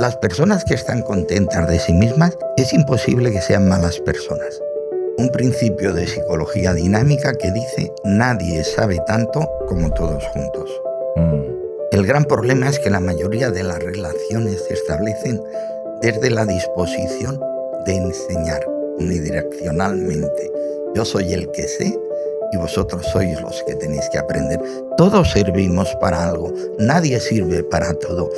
Las personas que están contentas de sí mismas es imposible que sean malas personas. Un principio de psicología dinámica que dice nadie sabe tanto como todos juntos. El gran problema es que la mayoría de las relaciones se establecen desde la disposición de enseñar unidireccionalmente. Yo soy el que sé y vosotros sois los que tenéis que aprender. Todos servimos para algo, nadie sirve para todo.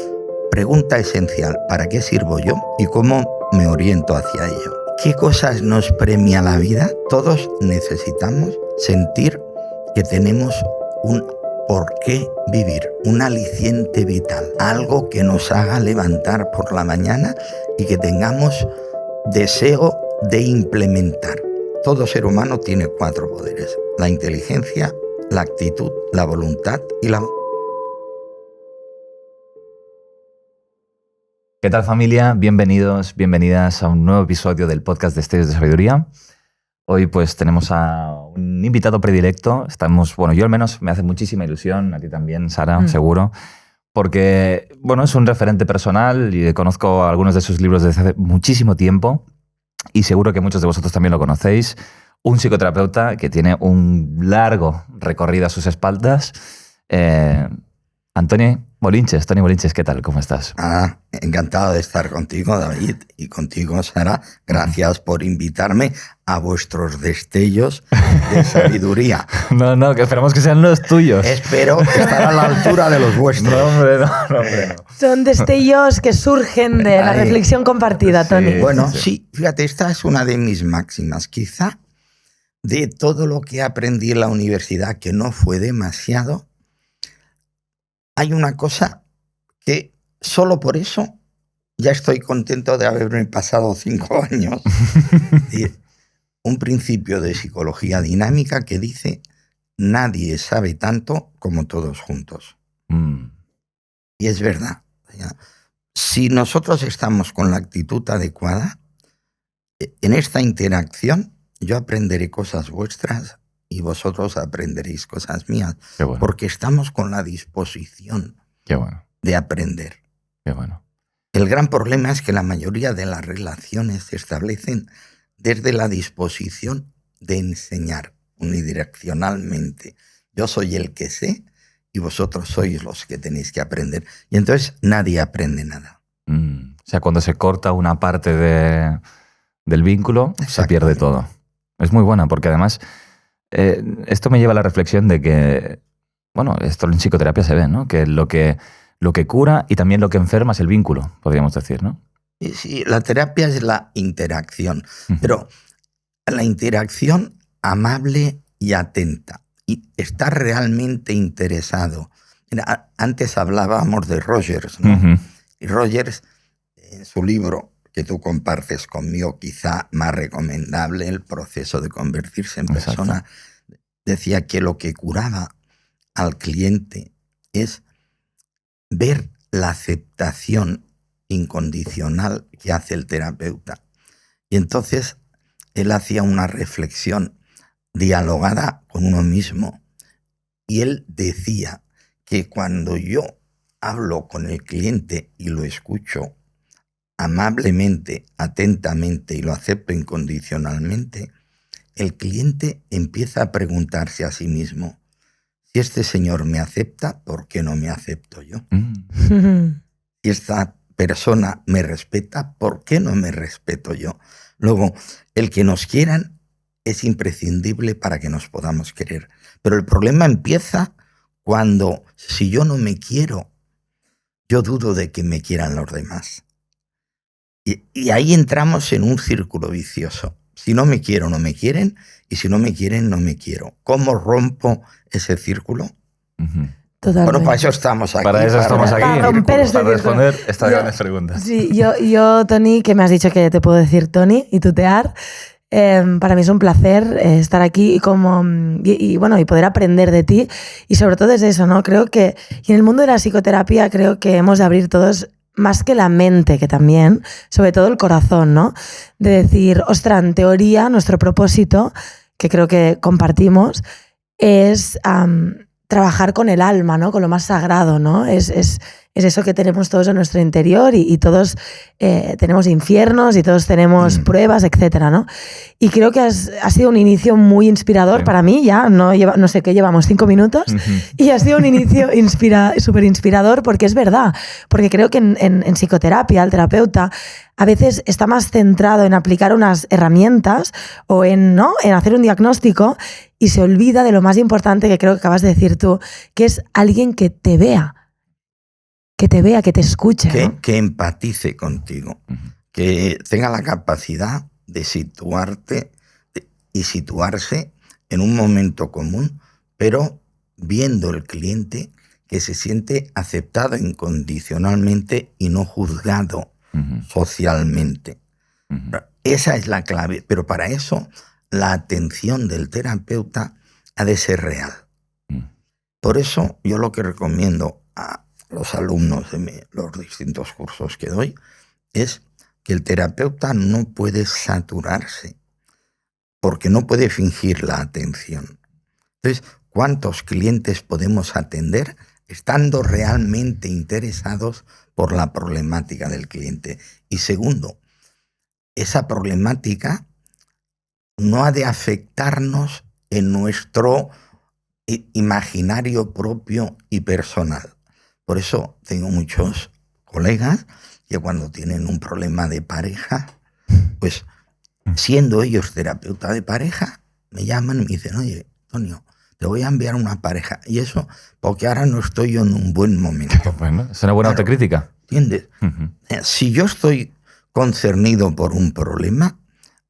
Pregunta esencial, ¿para qué sirvo yo y cómo me oriento hacia ello? ¿Qué cosas nos premia la vida? Todos necesitamos sentir que tenemos un por qué vivir, un aliciente vital, algo que nos haga levantar por la mañana y que tengamos deseo de implementar. Todo ser humano tiene 4 poderes: la inteligencia, la actitud, la voluntad y la... ¿Qué tal, familia? Bienvenidos, bienvenidas a un nuevo episodio del podcast Destellos de Sabiduría. Hoy pues tenemos a un invitado predilecto. Yo al menos me hace muchísima ilusión, a ti también, Sara, seguro, porque es un referente personal y conozco algunos de sus libros desde hace muchísimo tiempo y seguro que muchos de vosotros también lo conocéis. Un psicoterapeuta que tiene un largo recorrido a sus espaldas. Toni Bolinches, ¿qué tal? ¿Cómo estás? Encantado de estar contigo, David, y contigo, Sara. Gracias por invitarme a vuestros destellos de sabiduría. No, que esperamos que sean los tuyos. Espero estar a la altura de los vuestros. No, hombre. Son destellos que surgen de la reflexión compartida, Toni. Sí, fíjate, esta es una de mis máximas. Quizá de todo lo que aprendí en la universidad, que no fue demasiado, hay una cosa que solo por eso ya estoy contento de haberme pasado 5 años. Un principio de psicología dinámica que dice nadie sabe tanto como todos juntos. Y es verdad. Si nosotros estamos con la actitud adecuada, en esta interacción yo aprenderé cosas vuestras y vosotros aprenderéis cosas mías. Qué bueno. Porque estamos con la disposición de aprender. Qué bueno. El gran problema es que la mayoría de las relaciones se establecen desde la disposición de enseñar unidireccionalmente. Yo soy el que sé y vosotros sois los que tenéis que aprender. Y entonces nadie aprende nada. O sea, cuando se corta una parte del vínculo, se pierde todo. Es muy buena porque además... esto me lleva a la reflexión de que, esto en psicoterapia se ve, ¿no? Que lo que cura y también lo que enferma es el vínculo, podríamos decir, ¿no? Sí, la terapia es la interacción, pero la interacción amable y atenta. Y estar realmente interesado. Mira, antes hablábamos de Rogers, ¿no? Y Rogers, en su libro, que tú compartes conmigo, quizá más recomendable, El proceso de convertirse en persona, decía que lo que curaba al cliente es ver la aceptación incondicional que hace el terapeuta. Y entonces él hacía una reflexión dialogada con uno mismo. Y él decía que cuando yo hablo con el cliente y lo escucho amablemente, atentamente y lo acepto incondicionalmente, el cliente empieza a preguntarse a sí mismo: si este señor me acepta, ¿por qué no me acepto yo? Si esta persona me respeta, ¿por qué no me respeto yo? Luego, el que nos quieran es imprescindible para que nos podamos querer. Pero el problema empieza cuando, si yo no me quiero, yo dudo de que me quieran los demás. Y ahí entramos en un círculo vicioso. Si no me quiero, no me quieren, y si no me quieren, no me quiero. ¿Cómo rompo ese círculo? Totalmente. Para eso estamos aquí. Para romper este para responder círculo. estas grandes preguntas. Sí, yo, Toni, que me has dicho que te puedo decir Toni y tutear, para mí es un placer estar aquí y poder aprender de ti. Y sobre todo es eso, ¿no? Creo que, y en el mundo de la psicoterapia, creo que hemos de abrir todos, más que la mente, que también, sobre todo el corazón, ¿no? De decir, ostras, en teoría, nuestro propósito, que creo que compartimos, es trabajar con el alma, ¿no? Con lo más sagrado, ¿no? Es es eso que tenemos todos en nuestro interior y todos tenemos infiernos y todos tenemos pruebas, etcétera, ¿no? Y creo que ha sido un inicio muy inspirador para mí, ya no sé qué, llevamos 5 minutos y ha sido un inicio súper inspirador porque es verdad, porque creo que en psicoterapia el terapeuta a veces está más centrado en aplicar unas herramientas o en hacer un diagnóstico y se olvida de lo más importante que creo que acabas de decir tú, que es alguien que te vea, que te escuche. ¿No? Que empatice contigo, que tenga la capacidad de situarte y situarse en un momento común, pero viendo el cliente que se siente aceptado incondicionalmente y no juzgado socialmente. Esa es la clave, pero para eso la atención del terapeuta ha de ser real. Por eso yo lo que recomiendo a los alumnos de los distintos cursos que doy es que el terapeuta no puede saturarse porque no puede fingir la atención. Entonces, ¿cuántos clientes podemos atender estando realmente interesados por la problemática del cliente? Y segundo, esa problemática no ha de afectarnos en nuestro imaginario propio y personal. Por eso tengo muchos colegas que cuando tienen un problema de pareja, pues siendo ellos terapeuta de pareja, me llaman y me dicen, oye, Antonio, te voy a enviar una pareja. Y eso porque ahora no estoy yo en un buen momento. Bueno, es una buena autocrítica. ¿Entiendes? Si yo estoy concernido por un problema,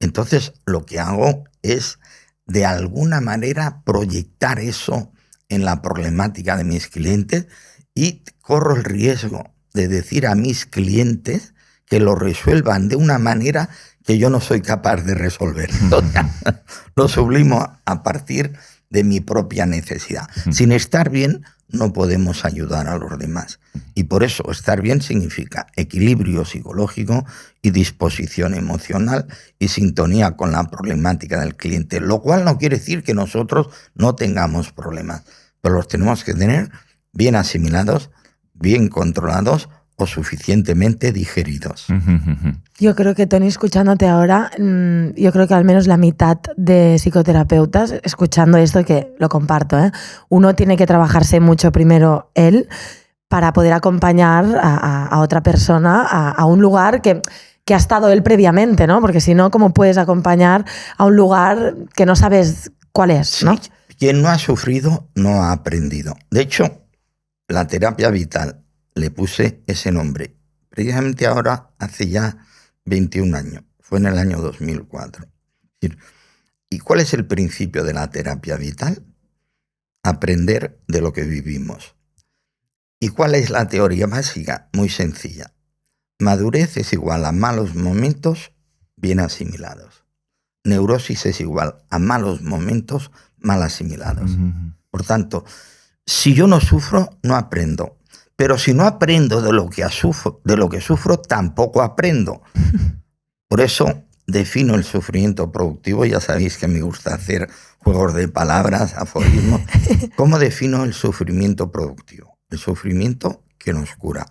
entonces lo que hago es de alguna manera proyectar eso en la problemática de mis clientes y corro el riesgo de decir a mis clientes que lo resuelvan de una manera que yo no soy capaz de resolver. Lo sublimo a partir de mi propia necesidad. Sin estar bien, no podemos ayudar a los demás. Y por eso estar bien significa equilibrio psicológico y disposición emocional y sintonía con la problemática del cliente, lo cual no quiere decir que nosotros no tengamos problemas, pero los tenemos que tener bien asimilados, bien controlados o suficientemente digeridos. Yo creo que, Toni, escuchándote ahora, yo creo que al menos la mitad de psicoterapeutas, escuchando esto, que lo comparto, uno tiene que trabajarse mucho primero él para poder acompañar a otra persona a un lugar que ha estado él previamente, ¿no? Porque si no, ¿cómo puedes acompañar a un lugar que no sabes cuál es, ¿no? Sí, quien no ha sufrido no ha aprendido. De hecho, la terapia vital le puse ese nombre. Precisamente ahora, hace ya 21 años. Fue en el año 2004. ¿Y cuál es el principio de la terapia vital? Aprender de lo que vivimos. ¿Y cuál es la teoría básica? Muy sencilla. Madurez es igual a malos momentos bien asimilados. Neurosis es igual a malos momentos mal asimilados. Por tanto, si yo no sufro, no aprendo. Pero si no aprendo de lo que sufro, tampoco aprendo. Por eso defino el sufrimiento productivo. Ya sabéis que me gusta hacer juegos de palabras, aforismos. ¿Cómo defino el sufrimiento productivo? El sufrimiento que nos cura.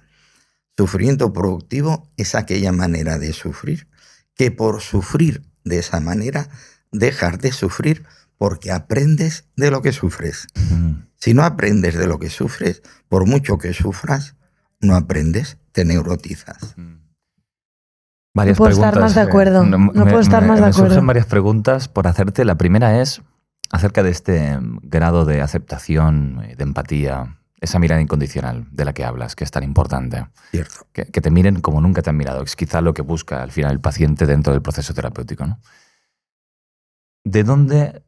Sufrimiento productivo es aquella manera de sufrir que por sufrir de esa manera dejas de sufrir porque aprendes de lo que sufres. Si no aprendes de lo que sufres, por mucho que sufras, no aprendes, te neurotizas. Varias no puedo preguntas. Estar más de acuerdo. No puedo estar más de acuerdo. Me surgen varias preguntas por hacerte. La primera es acerca de este grado de aceptación, de empatía, esa mirada incondicional de la que hablas, que es tan importante. Cierto. Que te miren como nunca te han mirado. Es quizá lo que busca al final el paciente dentro del proceso terapéutico, ¿no? ¿De dónde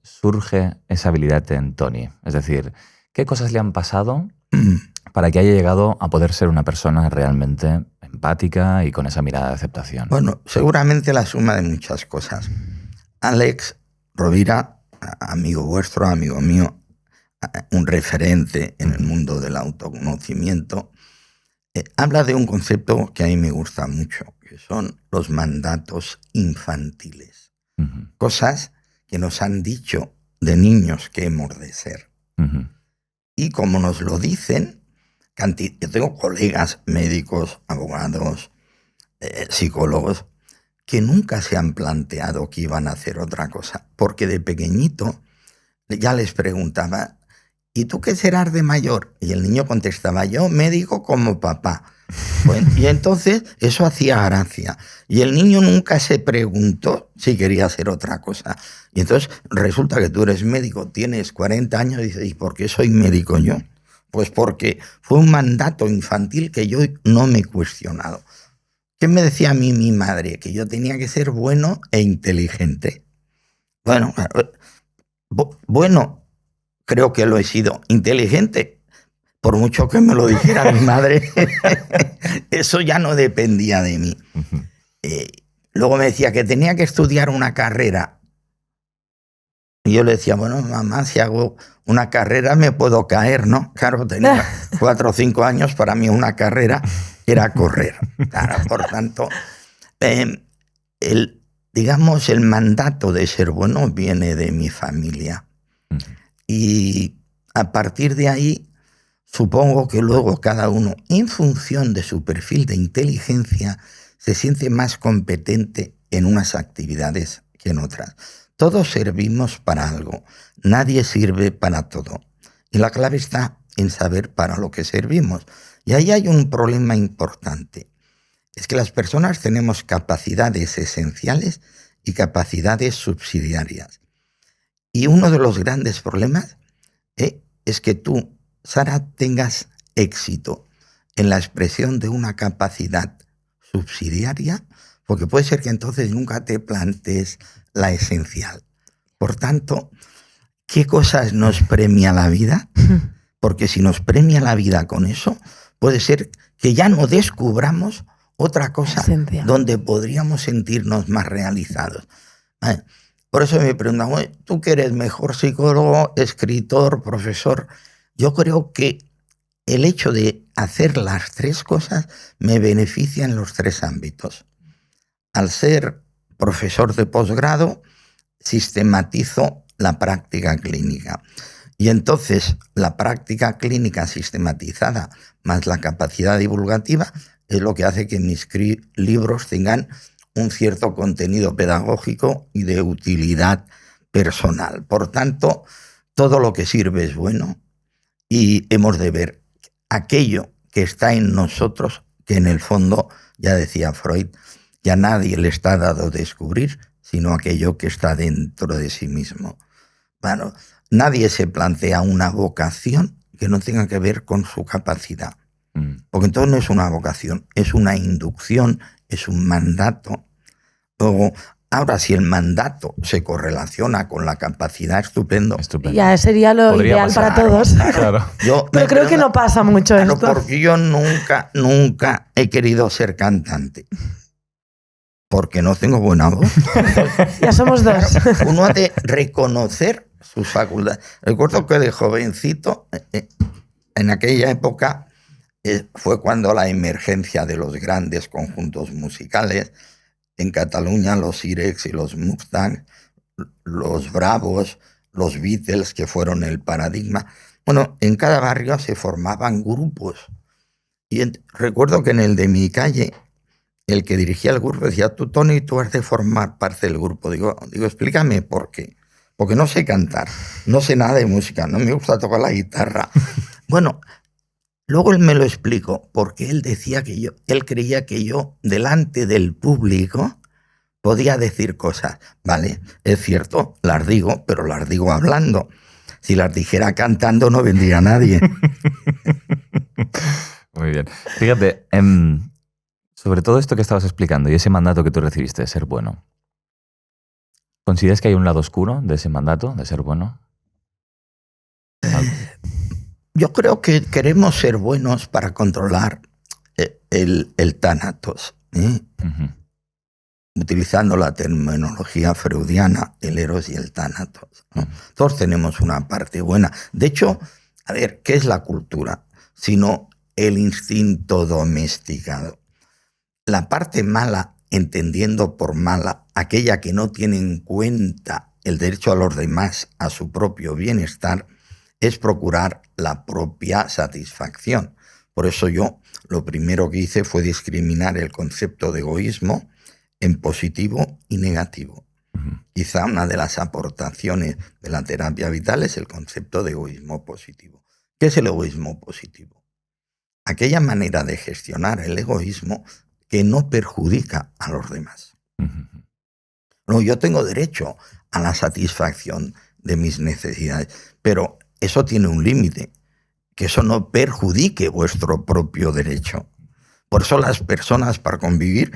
surge esa habilidad en Toni? Es decir, ¿qué cosas le han pasado para que haya llegado a poder ser una persona realmente empática y con esa mirada de aceptación? Bueno, seguramente la suma de muchas cosas. Alex Rovira, amigo vuestro, amigo mío, un referente en el mundo del autoconocimiento, habla de un concepto que a mí me gusta mucho, que son los mandatos infantiles. Cosas que nos han dicho de niños que hemos de ser. Y como nos lo dicen, Yo tengo colegas médicos, abogados, psicólogos, que nunca se han planteado que iban a hacer otra cosa, porque de pequeñito ya les preguntaba, ¿y tú qué serás de mayor? Y el niño contestaba, yo médico como papá. Bueno, y entonces eso hacía gracia. Y el niño nunca se preguntó si quería hacer otra cosa. Y entonces resulta que tú eres médico, tienes 40 años y dices, ¿y por qué soy médico yo? Pues porque fue un mandato infantil que yo no me he cuestionado. ¿Qué me decía a mí mi madre? Que yo tenía que ser bueno e inteligente. Bueno, creo que lo he sido. Inteligente, por mucho que me lo dijera mi madre, eso ya no dependía de mí. Luego me decía que tenía que estudiar una carrera. Y yo le decía, bueno, mamá, si hago una carrera me puedo caer, ¿no? Claro, tenía 4 o 5 años, para mí una carrera era correr. Claro, por tanto, digamos, el mandato de ser bueno viene de mi familia. Y a partir de ahí, supongo que luego cada uno, en función de su perfil de inteligencia, se siente más competente en unas actividades que en otras. Todos servimos para algo, nadie sirve para todo. Y la clave está en saber para lo que servimos. Y ahí hay un problema importante. Es que las personas tenemos capacidades esenciales y capacidades subsidiarias. Y uno de los grandes problemas es que tú, Sara, tengas éxito en la expresión de una capacidad subsidiaria, porque puede ser que entonces nunca te plantees la esencial. Por tanto, ¿qué cosas nos premia la vida? Porque si nos premia la vida con eso, puede ser que ya no descubramos otra cosa donde podríamos sentirnos más realizados. Por eso me preguntan, ¿tú que eres mejor psicólogo, escritor, profesor? Yo creo que el hecho de hacer las 3 cosas me beneficia en los 3 ámbitos. Al ser profesor de posgrado, sistematizo la práctica clínica. Y entonces la práctica clínica sistematizada más la capacidad divulgativa es lo que hace que mis libros tengan un cierto contenido pedagógico y de utilidad personal. Por tanto, todo lo que sirve es bueno y hemos de ver aquello que está en nosotros, que en el fondo, ya decía Freud, que a nadie le está dado descubrir, sino aquello que está dentro de sí mismo. Bueno, nadie se plantea una vocación que no tenga que ver con su capacidad. Porque entonces no es una vocación, es una inducción, es un mandato. Luego, ahora, si el mandato se correlaciona con la capacidad, estupendo. Ya sería lo podría ideal pasar, para todos. Claro. Pero creo que no pasa mucho esto. Porque yo nunca he querido ser cantante. Porque no tengo buena voz. Ya somos 2. Claro, uno ha de reconocer sus facultades. Recuerdo que de jovencito, en aquella época, fue cuando la emergencia de los grandes conjuntos musicales, en Cataluña los Irex y los Mustang, los Bravos, los Beatles, que fueron el paradigma. Bueno, en cada barrio se formaban grupos. Y recuerdo que en el de mi calle, el que dirigía el grupo decía, tú, Tony, tú has de formar parte del grupo. Digo, explícame por qué. Porque no sé cantar, no sé nada de música, no me gusta tocar la guitarra. Bueno, luego él me lo explicó, porque él decía que él creía que yo, delante del público, podía decir cosas. Vale, es cierto, las digo, pero las digo hablando. Si las dijera cantando, no vendría nadie. Muy bien. Fíjate, sobre todo esto que estabas explicando y ese mandato que tú recibiste de ser bueno, ¿consideras que hay un lado oscuro de ese mandato, de ser bueno? Yo creo que queremos ser buenos para controlar el tánatos. Uh-huh. Utilizando la terminología freudiana, el eros y el tánatos, ¿no? Uh-huh. Todos tenemos una parte buena. De hecho, a ver, ¿qué es la cultura? Sino el instinto domesticado. La parte mala, entendiendo por mala aquella que no tiene en cuenta el derecho a los demás a su propio bienestar, es procurar la propia satisfacción. Por eso yo lo primero que hice fue discriminar el concepto de egoísmo en positivo y negativo. Quizá una de las aportaciones de la terapia vital es el concepto de egoísmo positivo. ¿Qué es el egoísmo positivo? Aquella manera de gestionar el egoísmo que no perjudica a los demás. No, yo tengo derecho a la satisfacción de mis necesidades, pero eso tiene un límite, que eso no perjudique vuestro propio derecho. Por eso las personas, para convivir,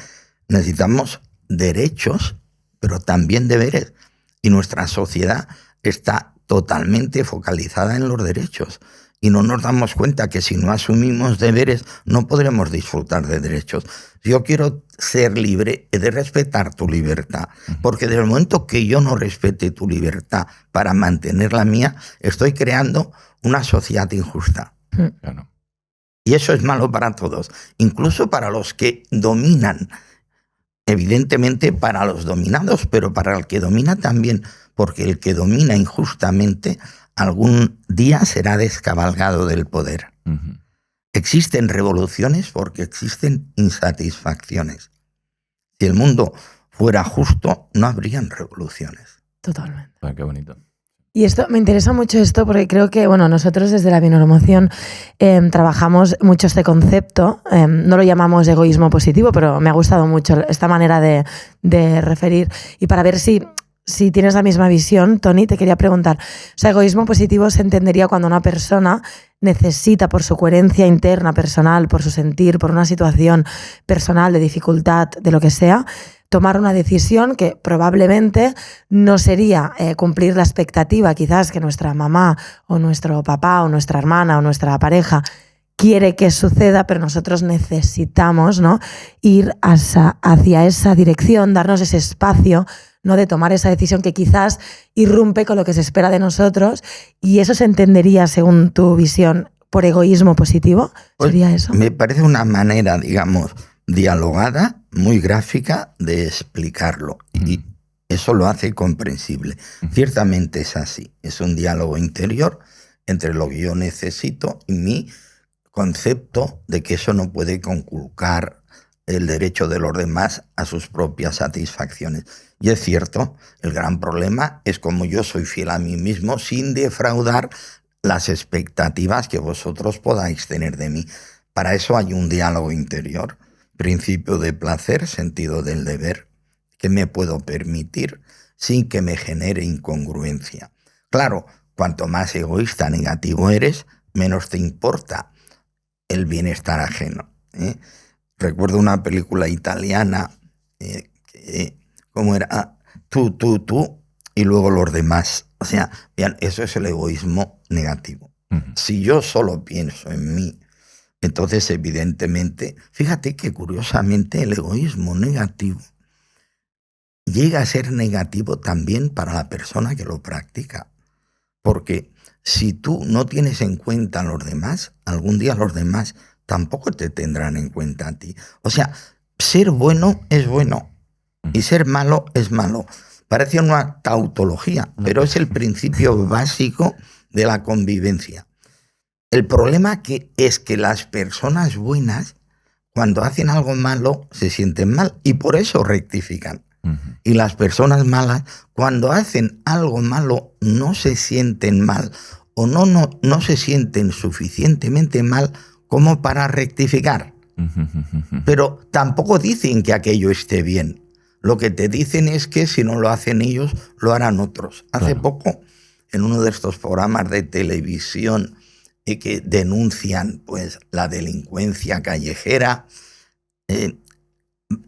necesitamos derechos, pero también deberes. Y nuestra sociedad está totalmente focalizada en los derechos. Y no nos damos cuenta que si no asumimos deberes, no podremos disfrutar de derechos. Yo quiero ser libre, he de respetar tu libertad. Porque desde el momento que yo no respete tu libertad para mantener la mía, estoy creando una sociedad injusta. Claro. Y eso es malo para todos, incluso para los que dominan. Evidentemente para los dominados, pero para el que domina también, porque el que domina injustamente algún día será descabalgado del poder. Existen revoluciones porque existen insatisfacciones. Si el mundo fuera justo, no habrían revoluciones. Totalmente. Ah, qué bonito. Y esto me interesa mucho esto porque creo que, bueno, nosotros desde la Bioneuromoción trabajamos mucho este concepto. No lo llamamos egoísmo positivo, pero me ha gustado mucho esta manera de referir. Y para ver si tienes la misma visión, Toni, te quería preguntar. O sea, egoísmo positivo se entendería cuando una persona necesita, por su coherencia interna, personal, por su sentir, por una situación personal de dificultad, de lo que sea, tomar una decisión que probablemente no sería cumplir la expectativa quizás que nuestra mamá o nuestro papá o nuestra hermana o nuestra pareja quiere que suceda, pero nosotros necesitamos, ¿no?, ir hacia esa dirección, darnos ese espacio, ¿no?, de tomar esa decisión que quizás irrumpe con lo que se espera de nosotros, y eso se entendería, según tu visión, por egoísmo positivo. ¿Sería eso? Me parece una manera, digamos, dialogada, muy gráfica de explicarlo, y eso lo hace comprensible. Ciertamente es así, es un diálogo interior entre lo que yo necesito y mi concepto de que eso no puede conculcar el derecho de los demás a sus propias satisfacciones. Y es cierto, el gran problema es cómo yo soy fiel a mí mismo sin defraudar las expectativas que vosotros podáis tener de mí. Para eso hay un diálogo interior, principio de placer, sentido del deber, que me puedo permitir sin que me genere incongruencia. Claro, cuanto más egoísta, negativo eres, menos te importa el bienestar ajeno. Recuerdo una película italiana, ¿cómo era? Tú, y luego los demás. O sea, vean, eso es el egoísmo negativo. Si yo solo pienso en mí, entonces evidentemente, fíjate que curiosamente el egoísmo negativo llega a ser negativo también para la persona que lo practica. Porque si tú no tienes en cuenta a los demás, algún día los demás tampoco te tendrán en cuenta a ti. O sea, ser bueno es bueno y ser malo es malo. Parece una tautología, pero es el principio básico de la convivencia. El problema es que las personas buenas, cuando hacen algo malo, se sienten mal y por eso rectifican. Y las personas malas, cuando hacen algo malo, no se sienten mal o no se sienten suficientemente mal como para rectificar. Pero tampoco dicen que aquello esté bien. Lo que te dicen es que si no lo hacen ellos, lo harán otros. Hace poco, en uno de estos programas de televisión que denuncian pues la delincuencia callejera,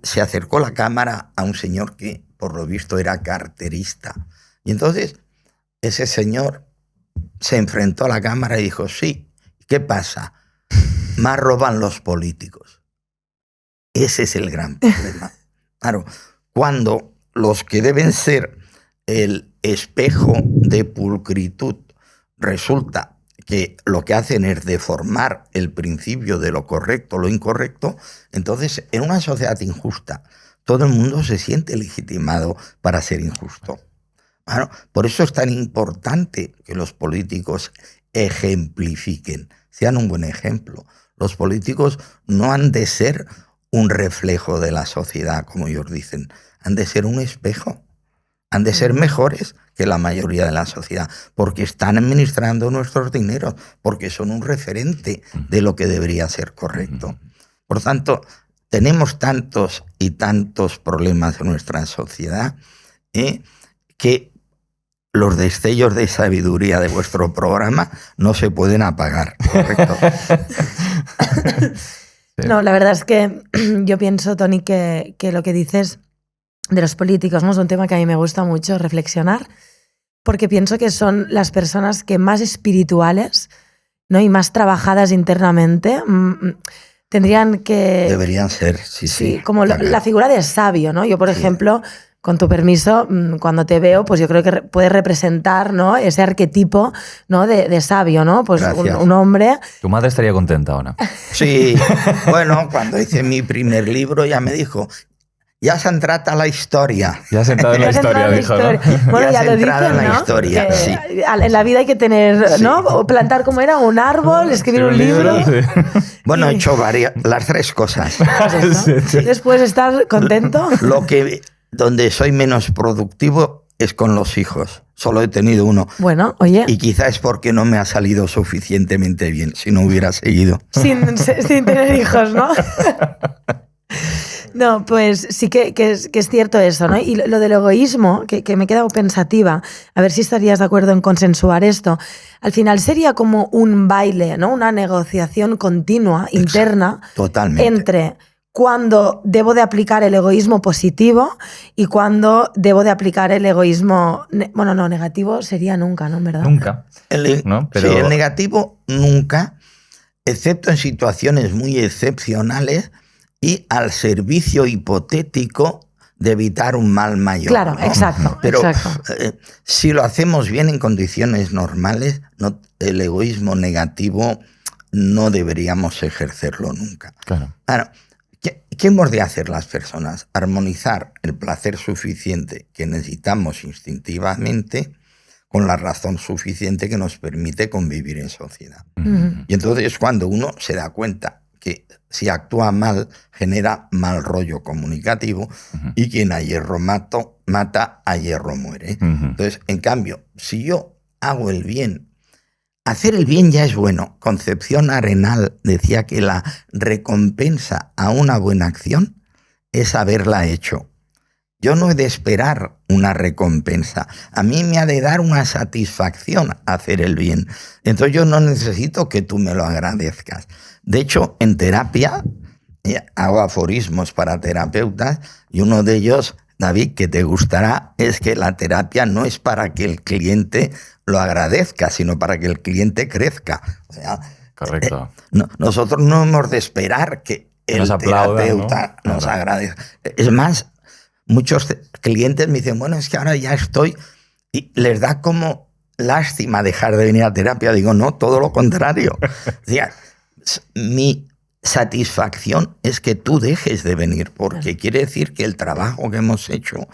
se acercó la cámara a un señor que, por lo visto, era carterista. Y entonces ese señor se enfrentó a la cámara y dijo, sí, ¿qué pasa? Más roban los políticos. Ese es el gran problema. Claro, cuando los que deben ser el espejo de pulcritud resulta que lo que hacen es deformar el principio de lo correcto, lo incorrecto, entonces en una sociedad injusta todo el mundo se siente legitimado para ser injusto. Bueno, por eso es tan importante que los políticos ejemplifiquen, sean un buen ejemplo. Los políticos no han de ser un reflejo de la sociedad, como ellos dicen. Han de ser un espejo. Han de ser mejores que la mayoría de la sociedad, porque están administrando nuestros dineros, porque son un referente de lo que debería ser correcto. Por tanto, tenemos tantos y tantos problemas en nuestra sociedad que los destellos de sabiduría de vuestro programa no se pueden apagar, ¿correcto? No, la verdad es que yo pienso, Tony, que lo que dices de los políticos, ¿no? Es un tema que a mí me gusta mucho reflexionar, porque pienso que son las personas que más espirituales, ¿no? Y más trabajadas internamente tendrían que... Deberían ser, sí. Como la figura de sabio, ¿no? Yo, por ejemplo, con tu permiso, cuando te veo, pues yo creo que puedes representar, ¿no? Ese arquetipo, ¿no? de sabio, ¿no? Pues un hombre... Tu madre estaría contenta, ¿o no? Sí. Bueno, cuando hice mi primer libro ya me dijo... Ya se entrata la historia. Ya se ha entrado en la historia, dijo, ¿no? Bueno, ya lo dicen, en la ¿no? historia, que sí. En la vida hay que tener, ¿no? O plantar como era un árbol, escribir un libro. Sí. Bueno, he hecho las tres cosas. Después estar contento. Donde soy menos productivo es con los hijos. Solo he tenido uno. Bueno, oye. Y quizá es porque no me ha salido suficientemente bien, si no hubiera seguido. Sin tener hijos, ¿no? No, pues sí que es cierto eso, ¿no? Y lo del egoísmo, que me he quedado pensativa, a ver si estarías de acuerdo en consensuar esto, al final sería como un baile, ¿no? Una negociación continua, interna, totalmente, entre cuándo debo de aplicar el egoísmo positivo y cuándo debo de aplicar el egoísmo... Bueno, no, negativo sería nunca, ¿no? ¿En verdad? Nunca. ¿No? Pero... Sí, el negativo nunca, excepto en situaciones muy excepcionales y al servicio hipotético de evitar un mal mayor. Claro, ¿no? exacto. Pero exacto. Si lo hacemos bien en condiciones normales, el egoísmo negativo no deberíamos ejercerlo nunca. Claro. Ahora, ¿qué hemos de hacer las personas? Armonizar el placer suficiente que necesitamos instintivamente con la razón suficiente que nos permite convivir en sociedad. Y entonces cuando uno se da cuenta que si actúa mal, genera mal rollo comunicativo y quien a hierro mata, a hierro muere. Entonces, en cambio, si yo hago el bien, hacer el bien ya es bueno. Concepción Arenal decía que la recompensa a una buena acción es haberla hecho. Yo no he de esperar una recompensa. A mí me ha de dar una satisfacción hacer el bien. Entonces yo no necesito que tú me lo agradezcas. De hecho, en terapia hago aforismos para terapeutas y uno de ellos, David, que te gustará, es que la terapia no es para que el cliente lo agradezca, sino para que el cliente crezca. O sea, correcto. Nosotros no hemos de esperar que el terapeuta nos agradezca. Es más, muchos clientes me dicen, bueno, es que ahora ya estoy... Y les da como lástima dejar de venir a terapia. Digo, no, todo lo contrario. O sea, mi satisfacción es que tú dejes de venir, porque quiere decir que el trabajo que hemos hecho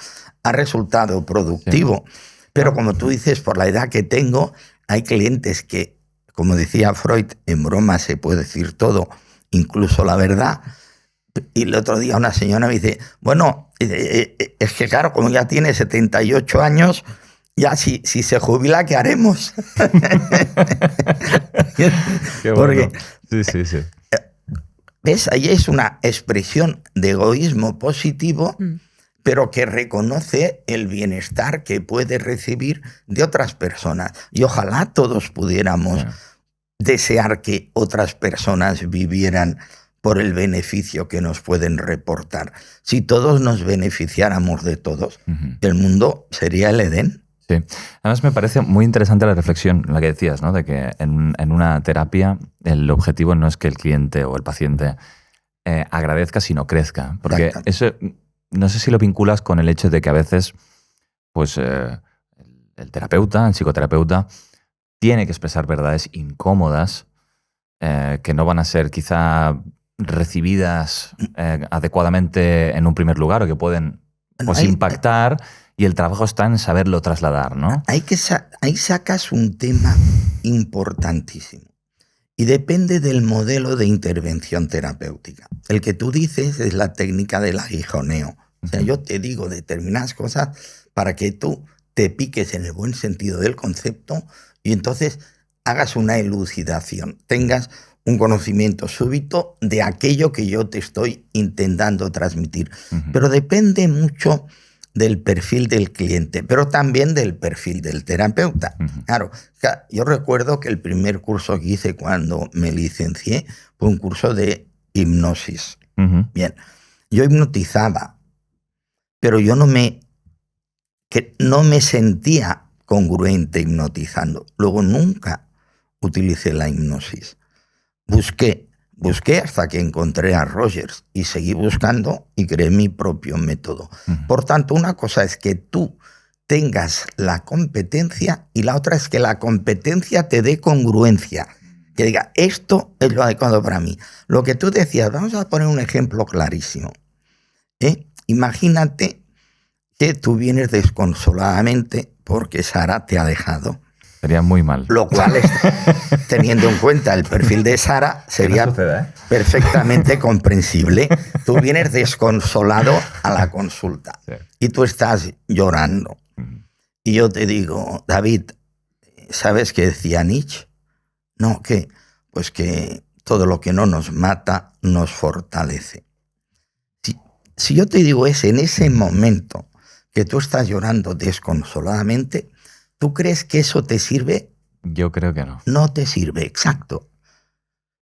ha resultado productivo. Sí. Pero como tú dices, por la edad que tengo, hay clientes que, como decía Freud, en broma se puede decir todo, incluso la verdad. Y el otro día una señora me dice, bueno, es que claro, como ya tiene 78 años, ya si se jubila, ¿qué haremos? Qué bueno. Porque, sí. ¿Ves? Ahí es una expresión de egoísmo positivo, pero que reconoce el bienestar que puede recibir de otras personas. Y ojalá todos pudiéramos desear que otras personas vivieran por el beneficio que nos pueden reportar. Si todos nos beneficiáramos de todos, el mundo sería el Edén. Sí. Además me parece muy interesante la reflexión, la que decías, ¿no? De que en una terapia el objetivo no es que el cliente o el paciente agradezca, sino crezca. Porque eso, no sé si lo vinculas con el hecho de que a veces pues, el terapeuta, el psicoterapeuta, tiene que expresar verdades incómodas que no van a ser quizá recibidas adecuadamente en un primer lugar o que pueden pues, impactar, y el trabajo está en saberlo trasladar, ¿no? Ahí sacas un tema importantísimo. Y depende del modelo de intervención terapéutica. El que tú dices es la técnica del aguijoneo. O sea, yo te digo determinadas cosas para que tú te piques en el buen sentido del concepto y entonces hagas una elucidación, tengas un conocimiento súbito de aquello que yo te estoy intentando transmitir. Pero depende mucho del perfil del cliente, pero también del perfil del terapeuta. Claro, yo recuerdo que el primer curso que hice cuando me licencié fue un curso de hipnosis. Bien, yo hipnotizaba, pero yo no me sentía congruente hipnotizando. Luego nunca utilicé la hipnosis. Busqué hasta que encontré a Rogers y seguí buscando y creé mi propio método. Por tanto, una cosa es que tú tengas la competencia y la otra es que la competencia te dé congruencia. Que diga, esto es lo adecuado para mí. Lo que tú decías, vamos a poner un ejemplo clarísimo. Imagínate que tú vienes desconsoladamente porque Sara te ha dejado. Sería muy mal. Lo cual, teniendo en cuenta el perfil de Sara, sería no sucede, perfectamente comprensible. Tú vienes desconsolado a la consulta y tú estás llorando. Y yo te digo, David, ¿sabes qué decía Nietzsche? No, ¿qué? Pues que todo lo que no nos mata nos fortalece. Si yo te digo en ese momento que tú estás llorando desconsoladamente, ¿tú crees que eso te sirve? Yo creo que no. No te sirve, exacto.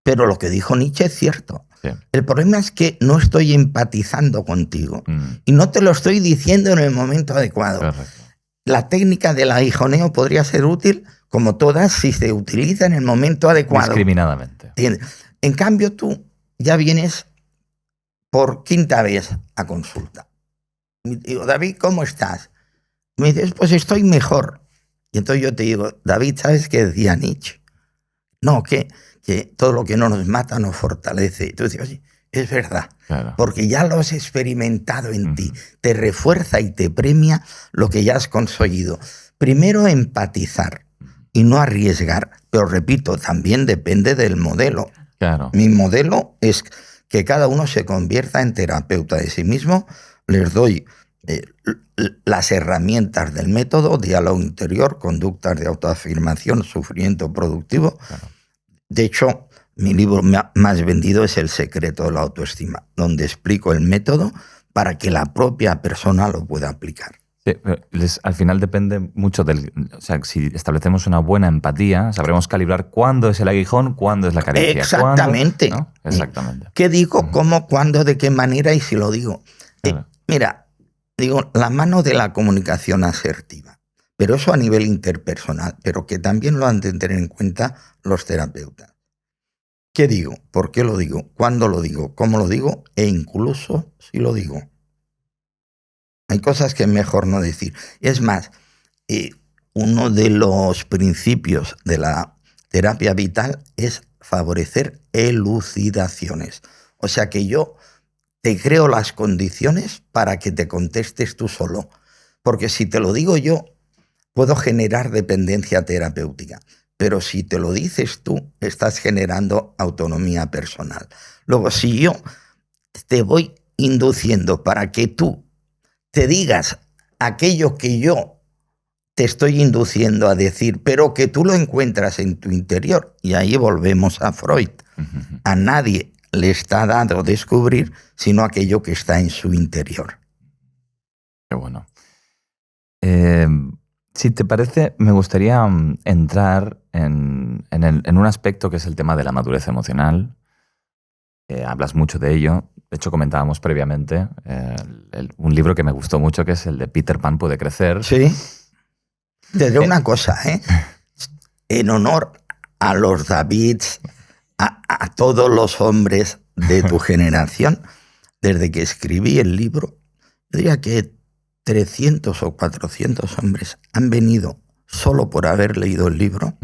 Pero lo que dijo Nietzsche es cierto. Sí. El problema es que no estoy empatizando contigo y no te lo estoy diciendo en el momento adecuado. Correcto. La técnica del aguijoneo podría ser útil, como todas, si se utiliza en el momento adecuado. Discriminadamente. En cambio, tú ya vienes por quinta vez a consulta. Y digo, David, ¿cómo estás? Me dices, pues estoy mejor. Y entonces yo te digo, David, ¿sabes qué decía Nietzsche? No, que todo lo que no nos mata nos fortalece. Y tú dices, oye, es verdad, Claro. porque ya lo has experimentado en ti. Te refuerza y te premia lo que ya has conseguido. Primero, empatizar y no arriesgar. Pero repito, también depende del modelo. Claro. Mi modelo es que cada uno se convierta en terapeuta de sí mismo. Les doy las herramientas del método, diálogo interior, conductas de autoafirmación, sufrimiento productivo. Claro. De hecho, mi libro más vendido es El secreto de la autoestima, donde explico el método para que la propia persona lo pueda aplicar. Sí, al final depende mucho del... O sea, si establecemos una buena empatía, sabremos calibrar cuándo es el aguijón, cuándo es la caricia. Exactamente. ¿Cuándo? ¿No? Exactamente. ¿Qué digo? ¿Cómo? ¿Cuándo? ¿De qué manera? Y si lo digo. Claro. Mira, digo, la mano de la comunicación asertiva. Pero eso a nivel interpersonal, pero que también lo han de tener en cuenta los terapeutas. ¿Qué digo? ¿Por qué lo digo? ¿Cuándo lo digo? ¿Cómo lo digo? E incluso si lo digo. Hay cosas que es mejor no decir. Es más, uno de los principios de la terapia vital es favorecer elucidaciones. O sea que yo te creo las condiciones para que te contestes tú solo. Porque si te lo digo yo, puedo generar dependencia terapéutica. Pero si te lo dices tú, estás generando autonomía personal. Luego, si yo te voy induciendo para que tú te digas aquello que yo te estoy induciendo a decir, pero que tú lo encuentras en tu interior, y ahí volvemos a Freud. A nadie le está dado descubrir sino aquello que está en su interior. Qué bueno. Si te parece, me gustaría entrar en un aspecto que es el tema de la madurez emocional. Hablas mucho de ello. De hecho, comentábamos previamente un libro que me gustó mucho, que es el de Peter Pan puede crecer. Sí. Te diré una cosa, en honor a los Davids, a todos los hombres de tu generación, desde que escribí el libro, yo diría que 300 o 400 hombres han venido solo por haber leído el libro,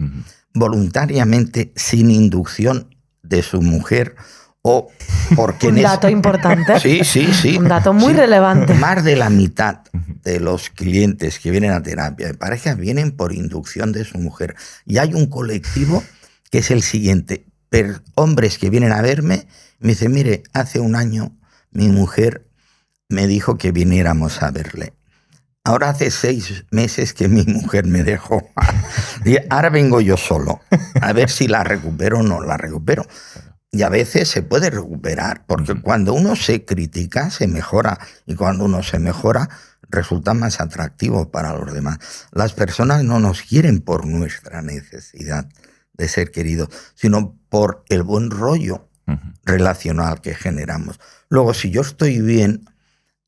voluntariamente, sin inducción de su mujer o porque... Un dato importante. Sí. Un dato muy relevante. Más de la mitad de los clientes que vienen a terapia de pareja vienen por inducción de su mujer. Y hay un colectivo que es el siguiente. hombres que vienen a verme, me dicen, mire, hace un año mi mujer me dijo que viniéramos a verle. Ahora hace 6 meses que mi mujer me dejó. Y ahora vengo yo solo, a ver si la recupero o no la recupero. Y a veces se puede recuperar, porque cuando uno se critica, se mejora. Y cuando uno se mejora, resulta más atractivo para los demás. Las personas no nos quieren por nuestra necesidad de ser queridos, sino por el buen rollo relacional que generamos. Luego, si yo estoy bien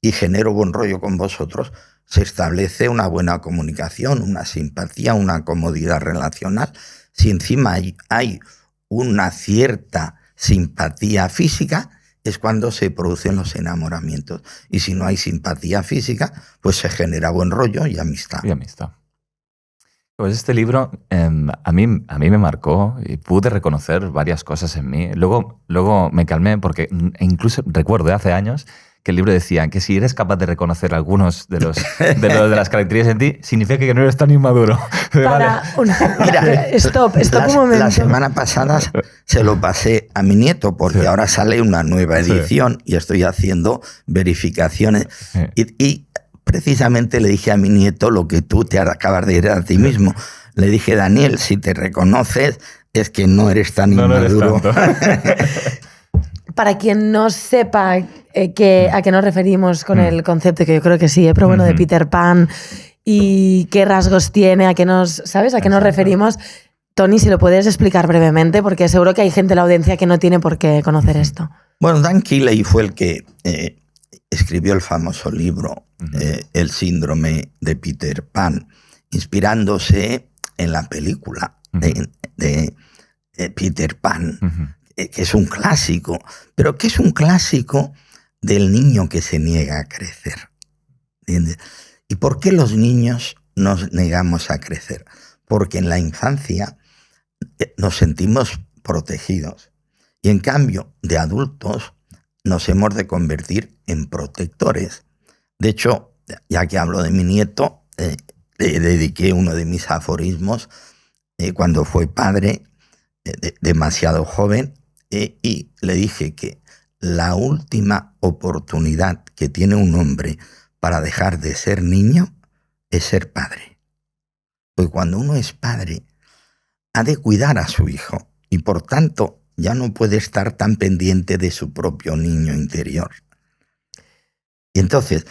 y genero buen rollo con vosotros, se establece una buena comunicación, una simpatía, una comodidad relacional. Si encima hay una cierta simpatía física, es cuando se producen los enamoramientos. Y si no hay simpatía física, pues se genera buen rollo y amistad. Y amistad. Pues este libro a mí me marcó y pude reconocer varias cosas en mí. Luego me calmé porque incluso recuerdo de hace años que el libro decía que si eres capaz de reconocer algunos de las características en ti, significa que no eres tan inmaduro. Mira, Stop un momento. La semana pasada se lo pasé a mi nieto porque ahora sale una nueva edición y estoy haciendo verificaciones. Y precisamente le dije a mi nieto lo que tú te acabas de decir a ti mismo. Le dije, Daniel, si te reconoces es que no eres tan inmaduro. No Para quien no sepa a qué nos referimos con el concepto, que yo creo que sí, pero bueno, de Peter Pan y qué rasgos tiene, a qué nos referimos. Tony, si lo puedes explicar brevemente, porque seguro que hay gente en la audiencia que no tiene por qué conocer esto. Bueno, Dan Keeley fue el que escribió el famoso libro El síndrome de Peter Pan, inspirándose en la película de Peter Pan, que es un clásico, pero que es un clásico del niño que se niega a crecer. ¿Entiendes? ¿Y por qué los niños nos negamos a crecer? Porque en la infancia nos sentimos protegidos y en cambio de adultos nos hemos de convertir en protectores. De hecho, ya que hablo de mi nieto, le dediqué uno de mis aforismos cuando fue padre, demasiado joven, y le dije que la última oportunidad que tiene un hombre para dejar de ser niño es ser padre. Porque cuando uno es padre, ha de cuidar a su hijo y por tanto ya no puede estar tan pendiente de su propio niño interior. Y entonces,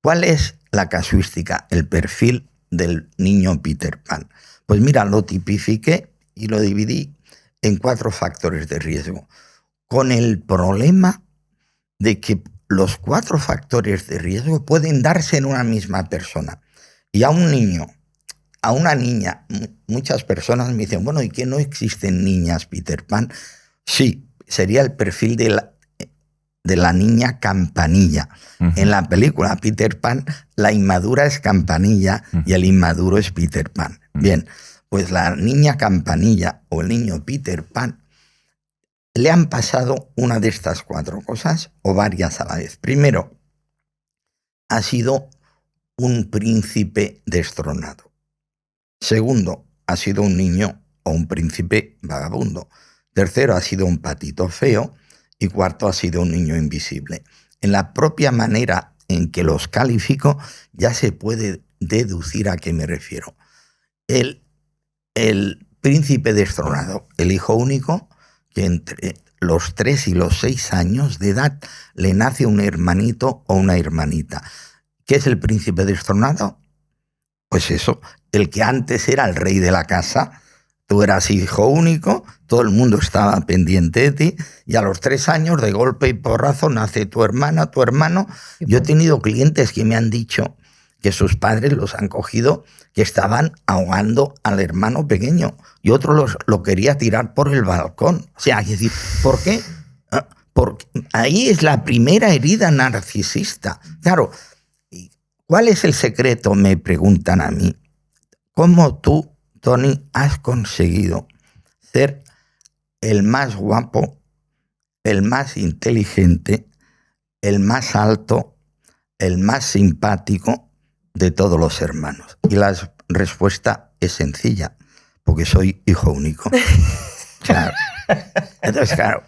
¿cuál es la casuística, el perfil del niño Peter Pan? Pues mira, lo tipifiqué y lo dividí en 4 factores de riesgo, con el problema de que los 4 factores de riesgo pueden darse en una misma persona. Y a un niño, a una niña, muchas personas me dicen, bueno, ¿y que no existen niñas Peter Pan? Sí, sería el perfil de la niña Campanilla. En la película Peter Pan, la inmadura es Campanilla y el inmaduro es Peter Pan. Bien, pues la niña Campanilla o el niño Peter Pan le han pasado una de estas 4 cosas o varias a la vez. Primero, ha sido un príncipe destronado. Segundo, ha sido un niño o un príncipe vagabundo. Tercero, ha sido un patito feo. Y cuarto, ha sido un niño invisible. En la propia manera en que los califico, ya se puede deducir a qué me refiero. El príncipe destronado, el hijo único, que entre los 3 y los 6 años de edad le nace un hermanito o una hermanita. ¿Qué es el príncipe destronado? Pues eso, el que antes era el rey de la casa. Tú eras hijo único, todo el mundo estaba pendiente de ti y a los 3 años de golpe y porrazo nace tu hermana, tu hermano. Yo he tenido clientes que me han dicho que sus padres los han cogido, que estaban ahogando al hermano pequeño y otro lo quería tirar por el balcón. O sea, es decir, ¿por qué? Porque ahí es la primera herida narcisista. Claro, ¿cuál es el secreto? Me preguntan a mí. ¿Cómo tú, Tony, has conseguido ser el más guapo, el más inteligente, el más alto, el más simpático de todos los hermanos? Y la respuesta es sencilla, porque soy hijo único. Claro. Entonces, claro,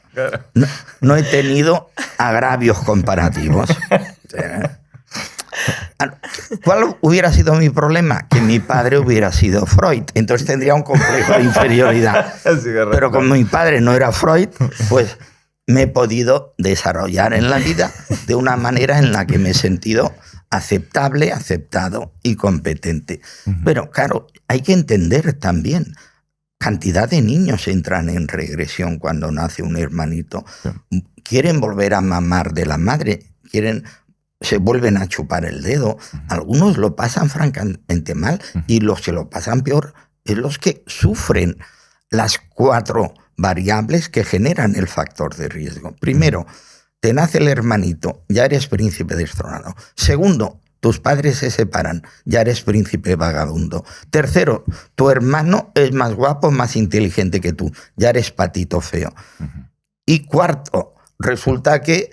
no he tenido agravios comparativos. ¿Cuál hubiera sido mi problema? Que mi padre hubiera sido Freud. Entonces tendría un complejo de inferioridad. Pero como mi padre no era Freud, pues me he podido desarrollar en la vida de una manera en la que me he sentido aceptable, aceptado y competente. Pero claro, hay que entender también, cantidad de niños entran en regresión cuando nace un hermanito. Quieren volver a mamar de la madre, se vuelven a chupar el dedo. Algunos lo pasan francamente mal y los que lo pasan peor es los que sufren las 4 variables que generan el factor de riesgo. Primero, te nace el hermanito, ya eres príncipe destronado. Segundo, tus padres se separan, ya eres príncipe vagabundo. Tercero, tu hermano es más guapo, más inteligente que tú, ya eres patito feo. Y cuarto, resulta que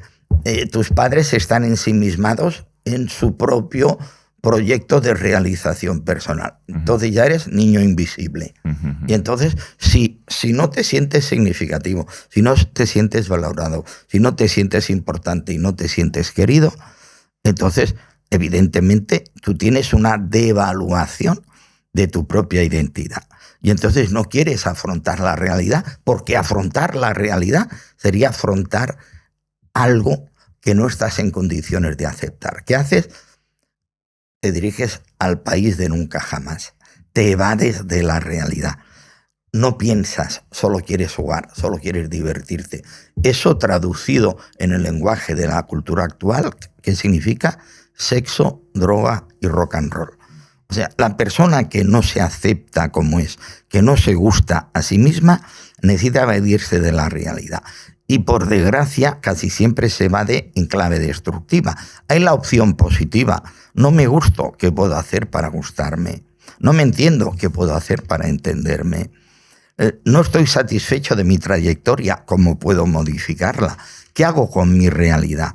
tus padres están ensimismados en su propio proyecto de realización personal. Entonces ya eres niño invisible. Y entonces, si no te sientes significativo, si no te sientes valorado, si no te sientes importante y no te sientes querido, entonces, evidentemente, tú tienes una devaluación de tu propia identidad. Y entonces no quieres afrontar la realidad, porque afrontar la realidad sería afrontar algo que no estás en condiciones de aceptar. ¿Qué haces? Te diriges al país de nunca jamás. Te evades de la realidad. No piensas, solo quieres jugar, solo quieres divertirte. Eso traducido en el lenguaje de la cultura actual, ¿qué significa? Sexo, droga y rock and roll. O sea, la persona que no se acepta como es, que no se gusta a sí misma, necesita evadirse de la realidad. Y por desgracia, casi siempre se evade en clave destructiva. Hay la opción positiva. No me gusto, ¿qué puedo hacer para gustarme? No me entiendo, ¿qué puedo hacer para entenderme? No estoy satisfecho de mi trayectoria, ¿cómo puedo modificarla? ¿Qué hago con mi realidad?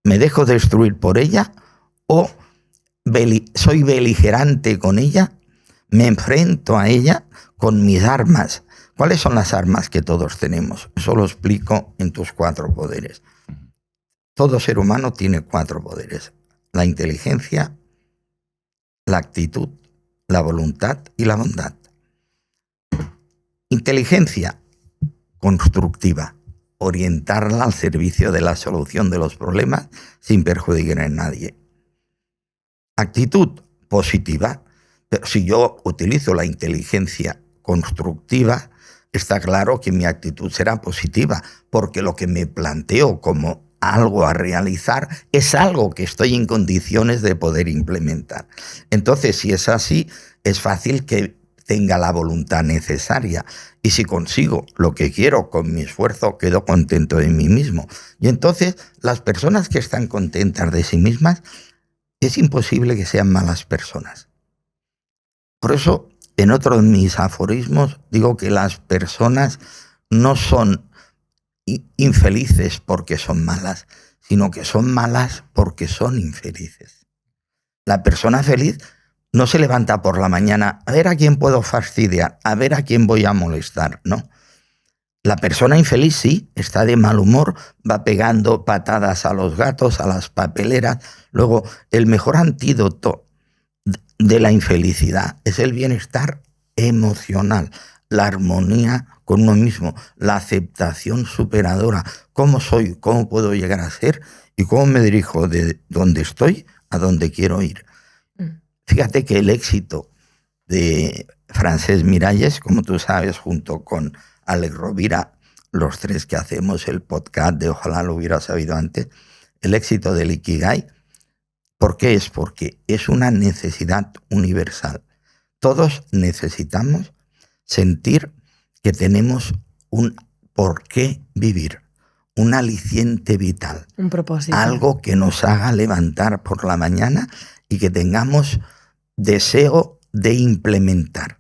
¿Me dejo destruir por ella o soy beligerante con ella? ¿Me enfrento a ella con mis armas? ¿Cuáles son las armas que todos tenemos? Eso lo explico en tus 4 poderes. Todo ser humano tiene 4 poderes: la inteligencia, la actitud, la voluntad y la bondad. Inteligencia constructiva, orientarla al servicio de la solución de los problemas sin perjudicar a nadie. Actitud positiva, pero si yo utilizo la inteligencia constructiva, está claro que mi actitud será positiva, porque lo que me planteo como algo a realizar es algo que estoy en condiciones de poder implementar. Entonces, si es así, es fácil que tenga la voluntad necesaria. Y si consigo lo que quiero con mi esfuerzo, quedo contento de mí mismo. Y entonces, las personas que están contentas de sí mismas, es imposible que sean malas personas. Por eso, en otro de mis aforismos, digo que las personas no son infelices porque son malas, sino que son malas porque son infelices. La persona feliz no se levanta por la mañana a ver a quién puedo fastidiar, a ver a quién voy a molestar, no. La persona infeliz sí, está de mal humor, va pegando patadas a los gatos, a las papeleras. Luego, el mejor antídoto de la infelicidad es el bienestar emocional, la armonía con uno mismo, la aceptación superadora. ¿Cómo soy? ¿Cómo puedo llegar a ser? ¿Y cómo me dirijo de donde estoy a donde quiero ir? Fíjate que el éxito de Francesc Miralles, como tú sabes, junto con Alex Rovira, los 3 que hacemos el podcast de Ojalá lo hubiera sabido antes, el éxito del Ikigai, ¿por qué es? Porque es una necesidad universal. Todos necesitamos sentir que tenemos un por qué vivir, un aliciente vital, un propósito, algo que nos haga levantar por la mañana y que tengamos deseo de implementar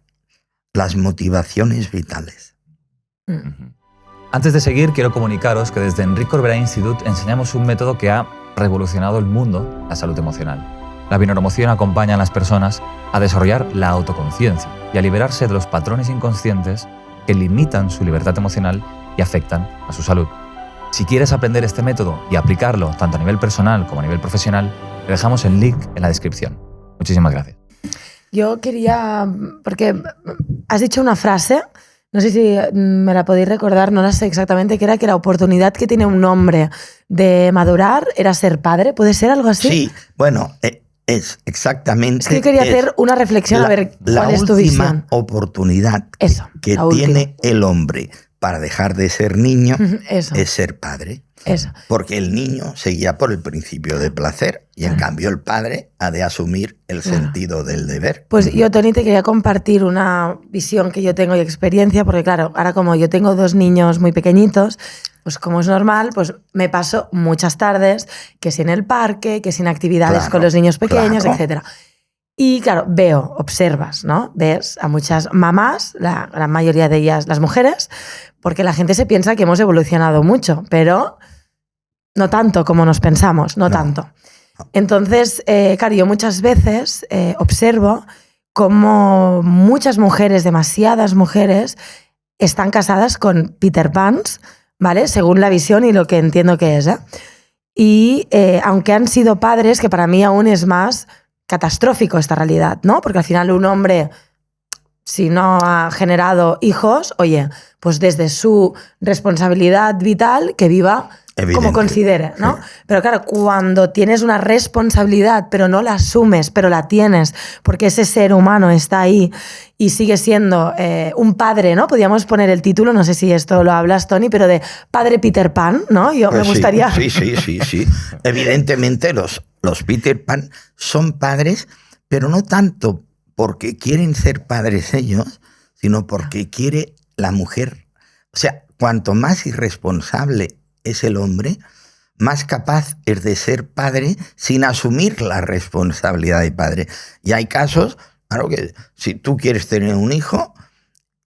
las motivaciones vitales. Antes de seguir, quiero comunicaros que desde Enric Corbera Institute enseñamos un método que ha revolucionado el mundo, la salud emocional. La bineuromoción acompaña a las personas a desarrollar la autoconciencia y a liberarse de los patrones inconscientes que limitan su libertad emocional y afectan a su salud. Si quieres aprender este método y aplicarlo tanto a nivel personal como a nivel profesional, te dejamos el link en la descripción. Muchísimas gracias. Yo quería, porque has dicho una frase, no sé si me la podéis recordar, no la sé exactamente, que era que la oportunidad que tiene un hombre de madurar era ser padre. ¿Puede ser algo así? Sí, bueno, es exactamente... Es que yo quería hacer una reflexión a ver cuál es tu visión. La última oportunidad que la tiene el hombre para dejar de ser niño Eso. es ser padre. Eso. Porque el niño se guía por el principio de placer y en cambio el padre ha de asumir el sentido del deber. Pues yo, Toni, te quería compartir una visión que yo tengo y experiencia, porque claro, ahora como yo tengo 2 niños muy pequeñitos, pues como es normal, pues me paso muchas tardes, que si en el parque, que sin actividades con los niños pequeños, etc. Y claro, observas, ¿no? Ves a muchas mamás, la mayoría de ellas las mujeres, porque la gente se piensa que hemos evolucionado mucho, pero no tanto como nos pensamos, no tanto. Entonces, claro, yo muchas veces observo cómo muchas mujeres, demasiadas mujeres, están casadas con Peter Pans, ¿vale? Según la visión y lo que entiendo que es, ¿eh? Y aunque han sido padres, que para mí aún es más catastrófico esta realidad, ¿no? Porque al final un hombre, si no ha generado hijos, oye, pues desde su responsabilidad vital que viva como considere, ¿no? Sí. Pero claro, cuando tienes una responsabilidad, pero no la asumes, pero la tienes, porque ese ser humano está ahí y sigue siendo un padre, ¿no? Podríamos poner el título, no sé si esto lo hablas, Toni, pero de padre Peter Pan, ¿no? Yo pues me gustaría... Sí. Evidentemente los Peter Pan son padres, pero no tanto porque quieren ser padres ellos, sino porque quiere la mujer. O sea, cuanto más irresponsable es el hombre, más capaz es de ser padre sin asumir la responsabilidad de padre. Y hay casos, claro, que si tú quieres tener un hijo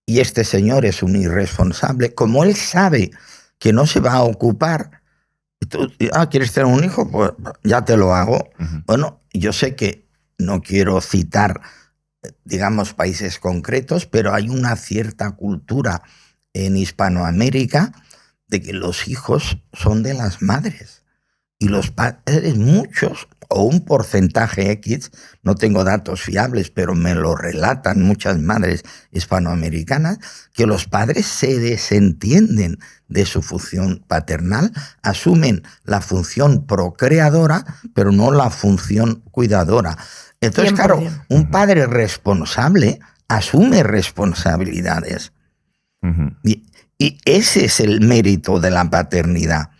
y este señor es un irresponsable, como él sabe que no se va a ocupar, tú, ¿quieres tener un hijo? Pues ya te lo hago. Bueno, yo sé que no quiero citar, digamos, países concretos, pero hay una cierta cultura en Hispanoamérica de que los hijos son de las madres y los padres, muchos o un porcentaje X, no tengo datos fiables, pero me lo relatan muchas madres hispanoamericanas, que los padres se desentienden de su función paternal, asumen la función procreadora, pero no la función cuidadora. Entonces, 100%. Claro, un padre responsable asume responsabilidades. Y ese es el mérito de la paternidad.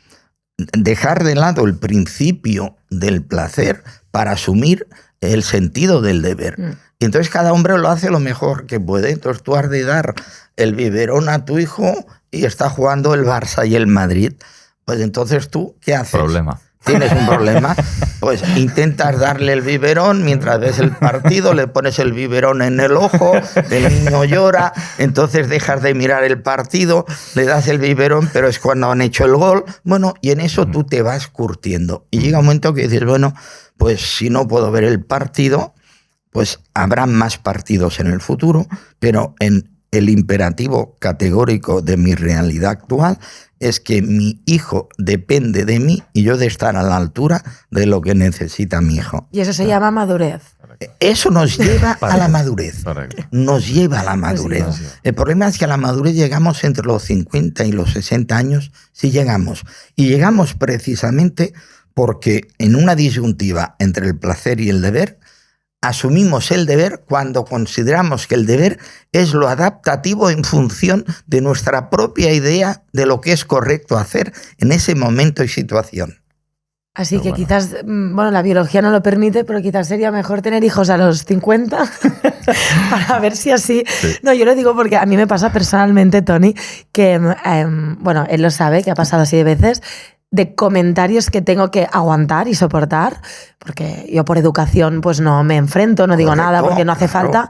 Dejar de lado el principio del placer para asumir el sentido del deber. Y entonces cada hombre lo hace lo mejor que puede. Entonces tú has de dar el biberón a tu hijo y está jugando el Barça y el Madrid. Pues entonces tú, ¿qué haces? Problema. ¿Tienes un problema? Pues intentas darle el biberón mientras ves el partido, le pones el biberón en el ojo, el niño llora, entonces dejas de mirar el partido, le das el biberón, pero es cuando han hecho el gol. Bueno, y en eso tú te vas curtiendo. Y llega un momento que dices, bueno, pues si no puedo ver el partido, pues habrá más partidos en el futuro, pero en el imperativo categórico de mi realidad actual es que mi hijo depende de mí y yo de estar a la altura de lo que necesita mi hijo. Y eso se llama madurez. Eso nos lleva a la madurez. Nos lleva a la madurez. El problema es que a la madurez llegamos entre los 50 y los 60 años, si llegamos. Y llegamos precisamente porque en una disyuntiva entre el placer y el deber, asumimos el deber cuando consideramos que el deber es lo adaptativo en función de nuestra propia idea de lo que es correcto hacer en ese momento y situación. Así que quizás, bueno, la biología no lo permite, pero quizás sería mejor tener hijos a los 50 para ver si así... Sí. No, yo lo digo porque a mí me pasa personalmente, Toni, que, bueno, él lo sabe, que ha pasado así de veces, de comentarios que tengo que aguantar y soportar, porque yo por educación pues no me enfrento, no digo nada porque no hace falta,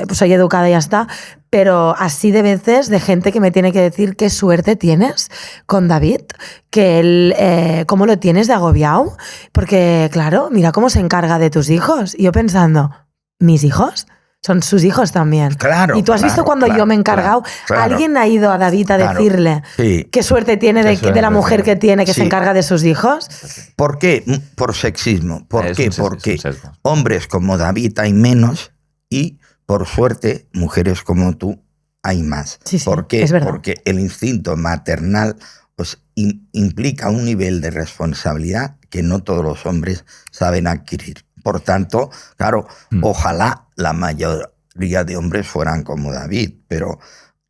pues soy educada y ya está, pero así de veces de gente que me tiene que decir qué suerte tienes con David, que él, cómo lo tienes de agobiado, porque claro, mira cómo se encarga de tus hijos. Y yo pensando, ¿mis hijos? son sus hijos también. Claro. Y tú has visto cuando yo me he encargado, alguien ha ido a David a decirle qué suerte tiene de la mujer que tiene, que se encarga de sus hijos. ¿Por qué? Por sexismo. ¿Por qué? Porque es hombres como David hay menos y, por suerte, mujeres como tú hay más. Sí, ¿Por qué? es verdad. Porque el instinto maternal pues, implica un nivel de responsabilidad que no todos los hombres saben adquirir. Por tanto, claro, ojalá la mayoría de hombres fueran como David, pero...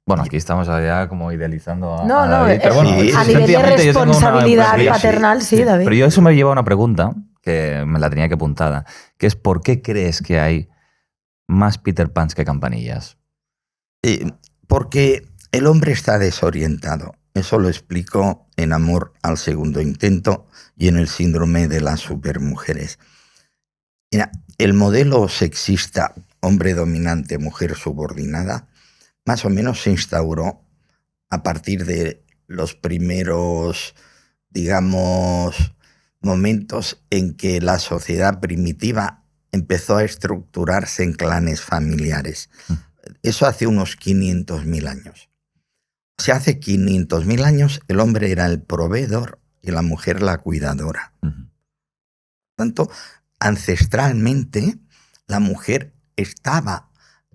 Bueno, aquí estamos ya como idealizando a No, David, pero bueno, sí, a nivel de responsabilidad paternal, sí, David. Pero yo eso me lleva a una pregunta, que me la tenía que apuntada, que es ¿por qué crees que hay más Peter Pans que Campanillas? Porque el hombre está desorientado. Eso lo explico en Amor al segundo intento y en el síndrome de las supermujeres. Mira, el modelo sexista, hombre dominante, mujer subordinada, más o menos se instauró a partir de los primeros, digamos, momentos en que la sociedad primitiva empezó a estructurarse en clanes familiares. Eso hace unos 500.000 años. O sea, hace 500.000 años el hombre era el proveedor y la mujer la cuidadora. Por tanto, ancestralmente, la mujer estaba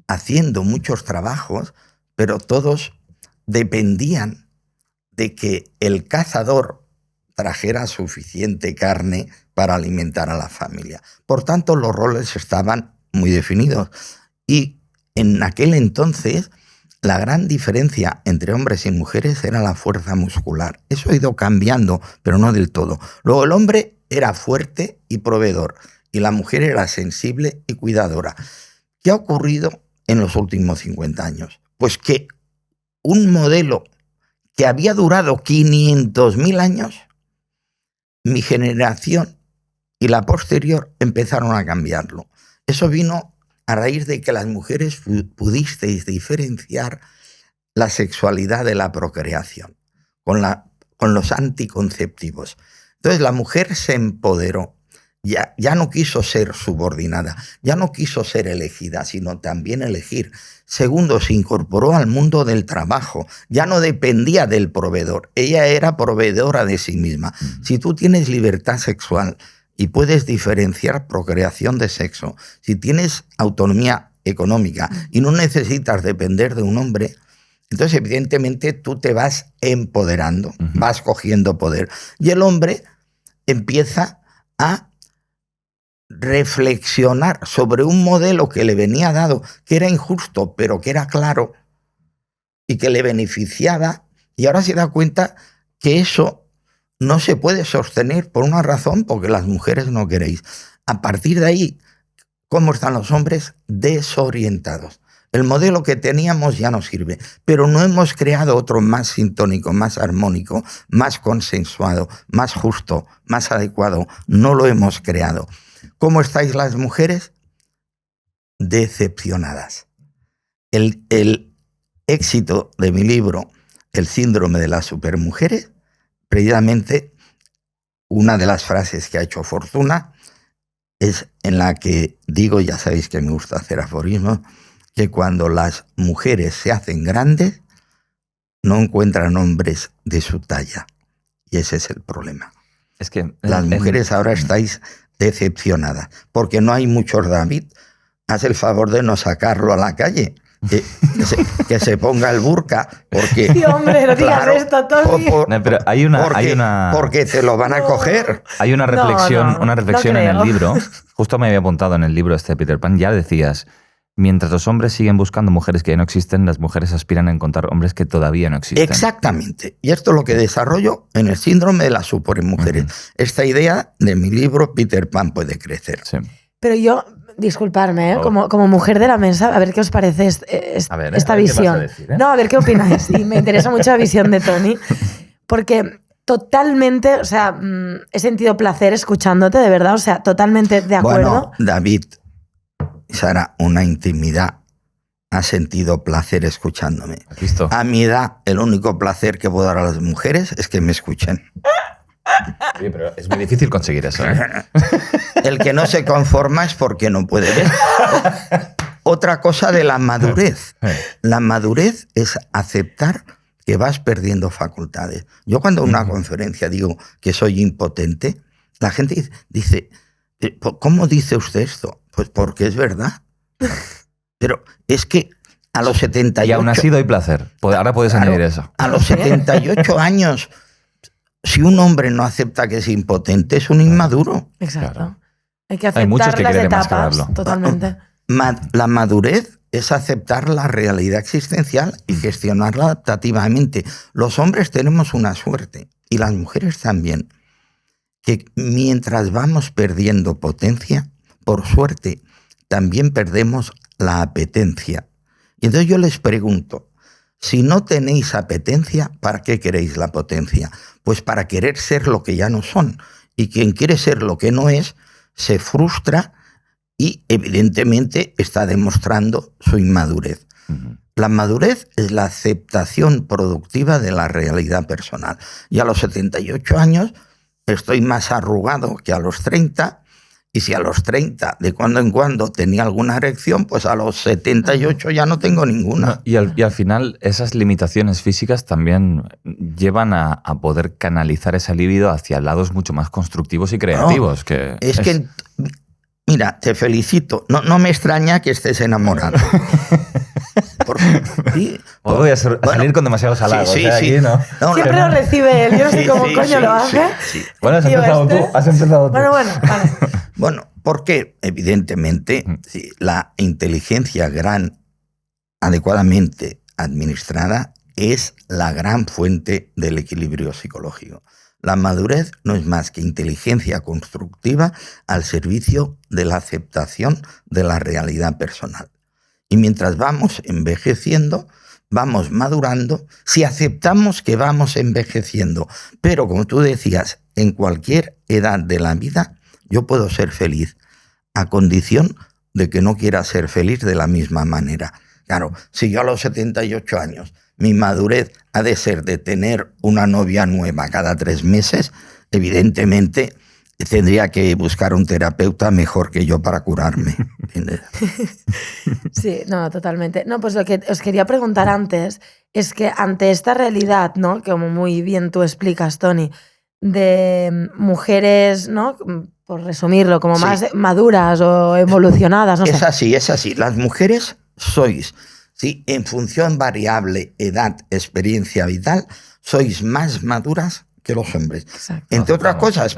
haciendo muchos trabajos, pero todos dependían de que el cazador trajera suficiente carne para alimentar a la familia. Por tanto, los roles estaban muy definidos. Y en aquel entonces, la gran diferencia entre hombres y mujeres era la fuerza muscular. Eso ha ido cambiando, pero no del todo. Luego, el hombre era fuerte y proveedor, y la mujer era sensible y cuidadora. ¿Qué ha ocurrido en los últimos 50 años? Pues que un modelo que había durado 500.000 años, mi generación y la posterior empezaron a cambiarlo. Eso vino a raíz de que las mujeres pudisteis diferenciar la sexualidad de la procreación con los anticonceptivos. Entonces la mujer se empoderó. Ya no quiso ser subordinada, ya no quiso ser elegida, sino también elegir. Segundo, se incorporó al mundo del trabajo, ya no dependía del proveedor, ella era proveedora de sí misma. Si tú tienes libertad sexual y puedes diferenciar procreación de sexo, si tienes autonomía económica y no necesitas depender de un hombre, entonces evidentemente tú te vas empoderando, vas cogiendo poder. Y el hombre empieza a reflexionar sobre un modelo que le venía dado, que era injusto, pero que era claro y que le beneficiaba, y ahora se da cuenta que eso no se puede sostener por una razón, porque las mujeres no queréis. A partir de ahí, ¿cómo están los hombres? Desorientados. El modelo que teníamos ya no sirve, pero no hemos creado otro más sintónico, más armónico, más consensuado, más justo, más adecuado. No lo hemos creado. ¿Cómo estáis las mujeres? Decepcionadas. El éxito de mi libro, El síndrome de las supermujeres, precisamente una de las frases que ha hecho Fortuna es en la que digo, ya sabéis que me gusta hacer aforismos, que cuando las mujeres se hacen grandes, no encuentran hombres de su talla. Y ese es el problema. Es que las mujeres ahora estáis decepcionadas, porque no hay muchos David. Haz el favor de no sacarlo a la calle. Que se ponga el burka, porque... Sí, hombre, no digas esto, Tony. Pero porque te lo van a coger. Hay una reflexión, no en el libro, justo me había apuntado en el libro este Peter Pan, ya decías, mientras los hombres siguen buscando mujeres que ya no existen, las mujeres aspiran a encontrar hombres que todavía no existen. Exactamente. Y esto es lo que desarrollo en el síndrome de las supermujeres. Esta idea de mi libro, Peter Pan puede crecer. Sí. Pero yo... Disculparme, como mujer de la mesa, a ver qué os parece esta visión. Decir, No, a ver qué opináis. Y me interesa mucho la visión de Tony, porque totalmente, o sea, he sentido placer escuchándote, de verdad, o sea, totalmente de acuerdo. Bueno, David, Sara, una intimidad, ha sentido placer escuchándome. ¿Listo? A mi edad, el único placer que puedo dar a las mujeres es que me escuchen. Oye, pero es muy difícil conseguir eso, ¿eh? El que no se conforma es porque no puede ver. otra cosa de la madurez. La madurez es aceptar que vas perdiendo facultades. Yo cuando en una conferencia digo que soy impotente, la gente dice, ¿cómo dice usted esto? Pues porque es verdad. Pero es que a los 78... Y aún así doy placer. Ahora puedes añadir eso. A los 78 años, si un hombre no acepta que es impotente, es un inmaduro. Exacto. Claro. Hay que Hay muchos aceptar que las quieren etapas, enmascararlo. totalmente. La madurez es aceptar la realidad existencial y gestionarla adaptativamente. Los hombres tenemos una suerte, y las mujeres también, que mientras vamos perdiendo potencia, por suerte, también perdemos la apetencia. Y entonces yo les pregunto, si no tenéis apetencia, ¿para qué queréis la potencia? Pues para querer ser lo que ya no son. Y quien quiere ser lo que no es, se frustra y evidentemente está demostrando su inmadurez. La madurez es la aceptación productiva de la realidad personal. Y a los 78 años estoy más arrugado que a los 30, y si a los 30 de cuando en cuando tenía alguna erección, pues a los 78 ya no tengo ninguna. Y al final esas limitaciones físicas también llevan a poder canalizar esa libido hacia lados mucho más constructivos y creativos. Que mira, te felicito. No me extraña que estés enamorado. Voy a salir con demasiados halagos. Sí. Aquí, ¿no? Siempre lo recibe él. Yo no sé cómo coño lo hace. Sí. Bueno, has empezado tú. Bueno, vale. Bueno, porque evidentemente la inteligencia adecuadamente administrada es la gran fuente del equilibrio psicológico. La madurez no es más que inteligencia constructiva al servicio de la aceptación de la realidad personal. Y mientras vamos envejeciendo, vamos madurando, si aceptamos que vamos envejeciendo. Pero como tú decías, en cualquier edad de la vida yo puedo ser feliz, a condición de que no quiera ser feliz de la misma manera. Claro, si yo a los 78 años mi madurez ha de ser de tener una novia nueva cada 3 meses, evidentemente tendría que buscar un terapeuta mejor que yo para curarme. ¿Entiendes? Sí, no, totalmente. No, pues lo que os quería preguntar antes es que ante esta realidad, ¿no? Que como muy bien tú explicas, Tony, de mujeres, ¿no? Por resumirlo, como más maduras o evolucionadas, no sé. Es así. Las mujeres sois, ¿sí? En función variable, edad, experiencia vital, sois más maduras que los hombres. Exacto. Entre otras cosas,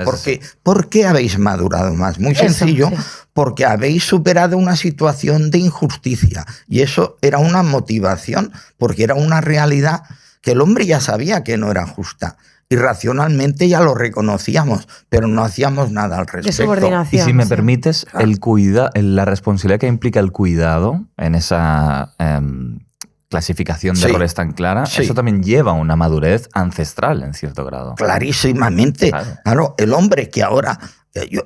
¿por qué habéis madurado más? Muy sencillo, porque habéis superado una situación de injusticia. Y eso era una motivación, porque era una realidad que el hombre ya sabía que no era justa. Y racionalmente ya lo reconocíamos, pero no hacíamos nada al respecto. De subordinación. Y si me permites, la responsabilidad que implica el cuidado en esa clasificación de roles tan clara, eso también lleva a una madurez ancestral en cierto grado. Clarísimamente. Claro, el hombre que ahora...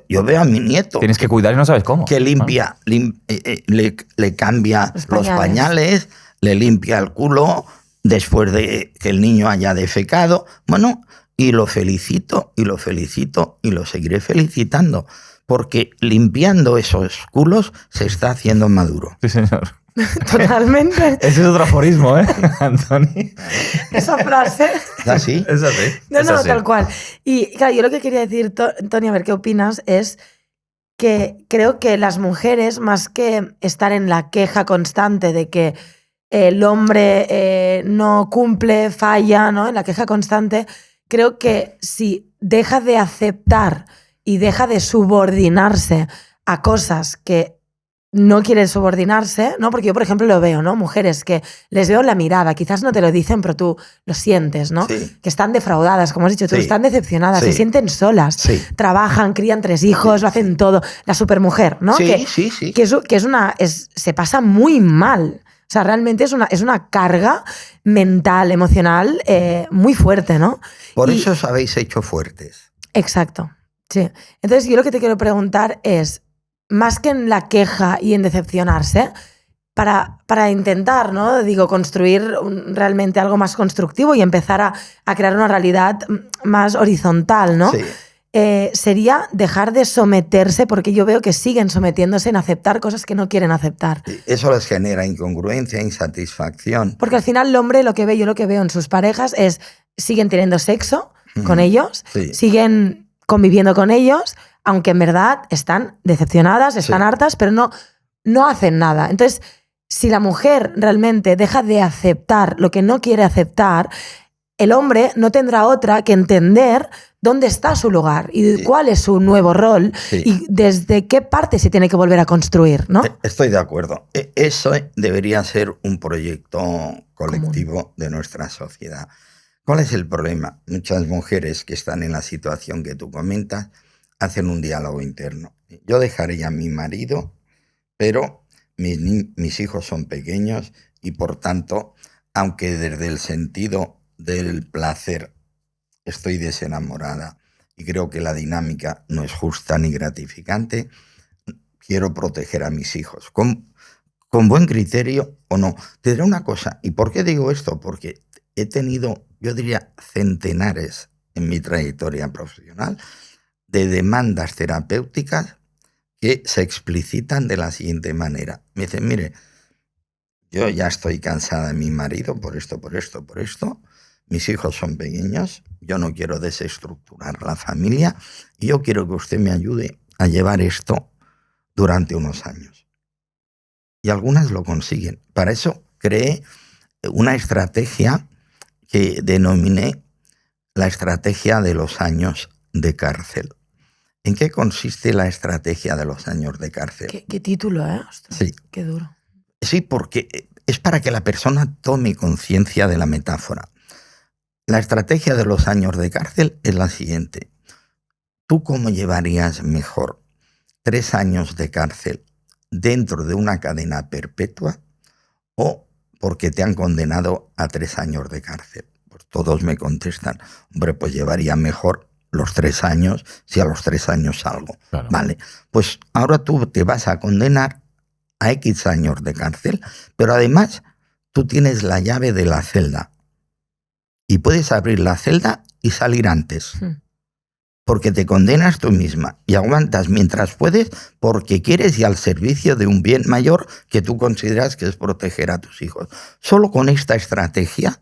Yo veo a mi nieto... Tienes que cuidar y no sabes cómo. Que limpia, le cambia los pañales, le limpia el culo después de que el niño haya defecado. Bueno, y lo felicito, y lo felicito, y lo seguiré felicitando, porque limpiando esos culos se está haciendo maduro. Sí, señor. Totalmente. Ese es otro aforismo, ¿eh, Antoni? Esa frase. ¿Es así? Es así. No, tal cual. Y claro, yo lo que quería decir, Tony, a ver qué opinas, es que creo que las mujeres, más que estar en la queja constante de que el hombre no cumple, falla, ¿no? En la queja constante, creo que si deja de aceptar y deja de subordinarse a cosas que no quiere subordinarse, ¿no? Porque yo, por ejemplo, lo veo, ¿no? Mujeres que les veo la mirada, quizás no te lo dicen, pero tú lo sientes, ¿no? Sí. Que están defraudadas, como has dicho tú, Sí. están decepcionadas, Sí. se sienten solas, Sí. trabajan, crían 3 hijos, lo hacen todo. La supermujer, ¿no? Sí. Se pasa muy mal. O sea, realmente es una carga mental, emocional muy fuerte, ¿no? Por eso os habéis hecho fuertes. Exacto, sí. Entonces, yo lo que te quiero preguntar es, más que en la queja y en decepcionarse, para intentar, ¿no? Digo, construir realmente algo más constructivo y empezar a crear una realidad más horizontal, ¿no? Sí. sería dejar de someterse, porque yo veo que siguen sometiéndose en aceptar cosas que no quieren aceptar. Eso les genera incongruencia, insatisfacción. Porque al final el hombre, yo lo que veo en sus parejas es, siguen teniendo sexo con ellos, Sí. siguen conviviendo con ellos, aunque en verdad están decepcionadas, están hartas, pero no hacen nada. Entonces, si la mujer realmente deja de aceptar lo que no quiere aceptar, el hombre no tendrá otra que entender dónde está su lugar y cuál es su nuevo rol y desde qué parte se tiene que volver a construir, ¿no? Estoy de acuerdo. Eso debería ser un proyecto colectivo de nuestra sociedad. ¿Cuál es el problema? Muchas mujeres que están en la situación que tú comentas hacen un diálogo interno. Yo dejaré a mi marido, pero mis hijos son pequeños y por tanto, aunque desde el sentido del placer estoy desenamorada y creo que la dinámica no es justa ni gratificante, quiero proteger a mis hijos. Con buen criterio o no. Te diré una cosa, ¿y por qué digo esto? Porque he tenido, yo diría, centenares en mi trayectoria profesional de demandas terapéuticas que se explicitan de la siguiente manera. Me dicen, mire, yo ya estoy cansada de mi marido por esto, mis hijos son pequeños, yo no quiero desestructurar la familia y yo quiero que usted me ayude a llevar esto durante unos años. Y algunas lo consiguen. Para eso creé una estrategia que denominé la estrategia de los años de cárcel. ¿En qué consiste la estrategia de los años de cárcel? ¿Qué título, eh? Ostras, sí. Qué duro. Sí, porque es para que la persona tome conciencia de la metáfora. La estrategia de los años de cárcel es la siguiente. ¿Tú cómo llevarías mejor 3 años de cárcel dentro de una cadena perpetua o porque te han condenado a 3 años de cárcel? Pues todos me contestan, hombre, pues llevaría mejor los 3 años si a los 3 años salgo. Claro. Vale, pues ahora tú te vas a condenar a X años de cárcel, pero además tú tienes la llave de la celda y puedes abrir la celda y salir antes. Porque te condenas tú misma y aguantas mientras puedes porque quieres y al servicio de un bien mayor que tú consideras que es proteger a tus hijos. Solo con esta estrategia,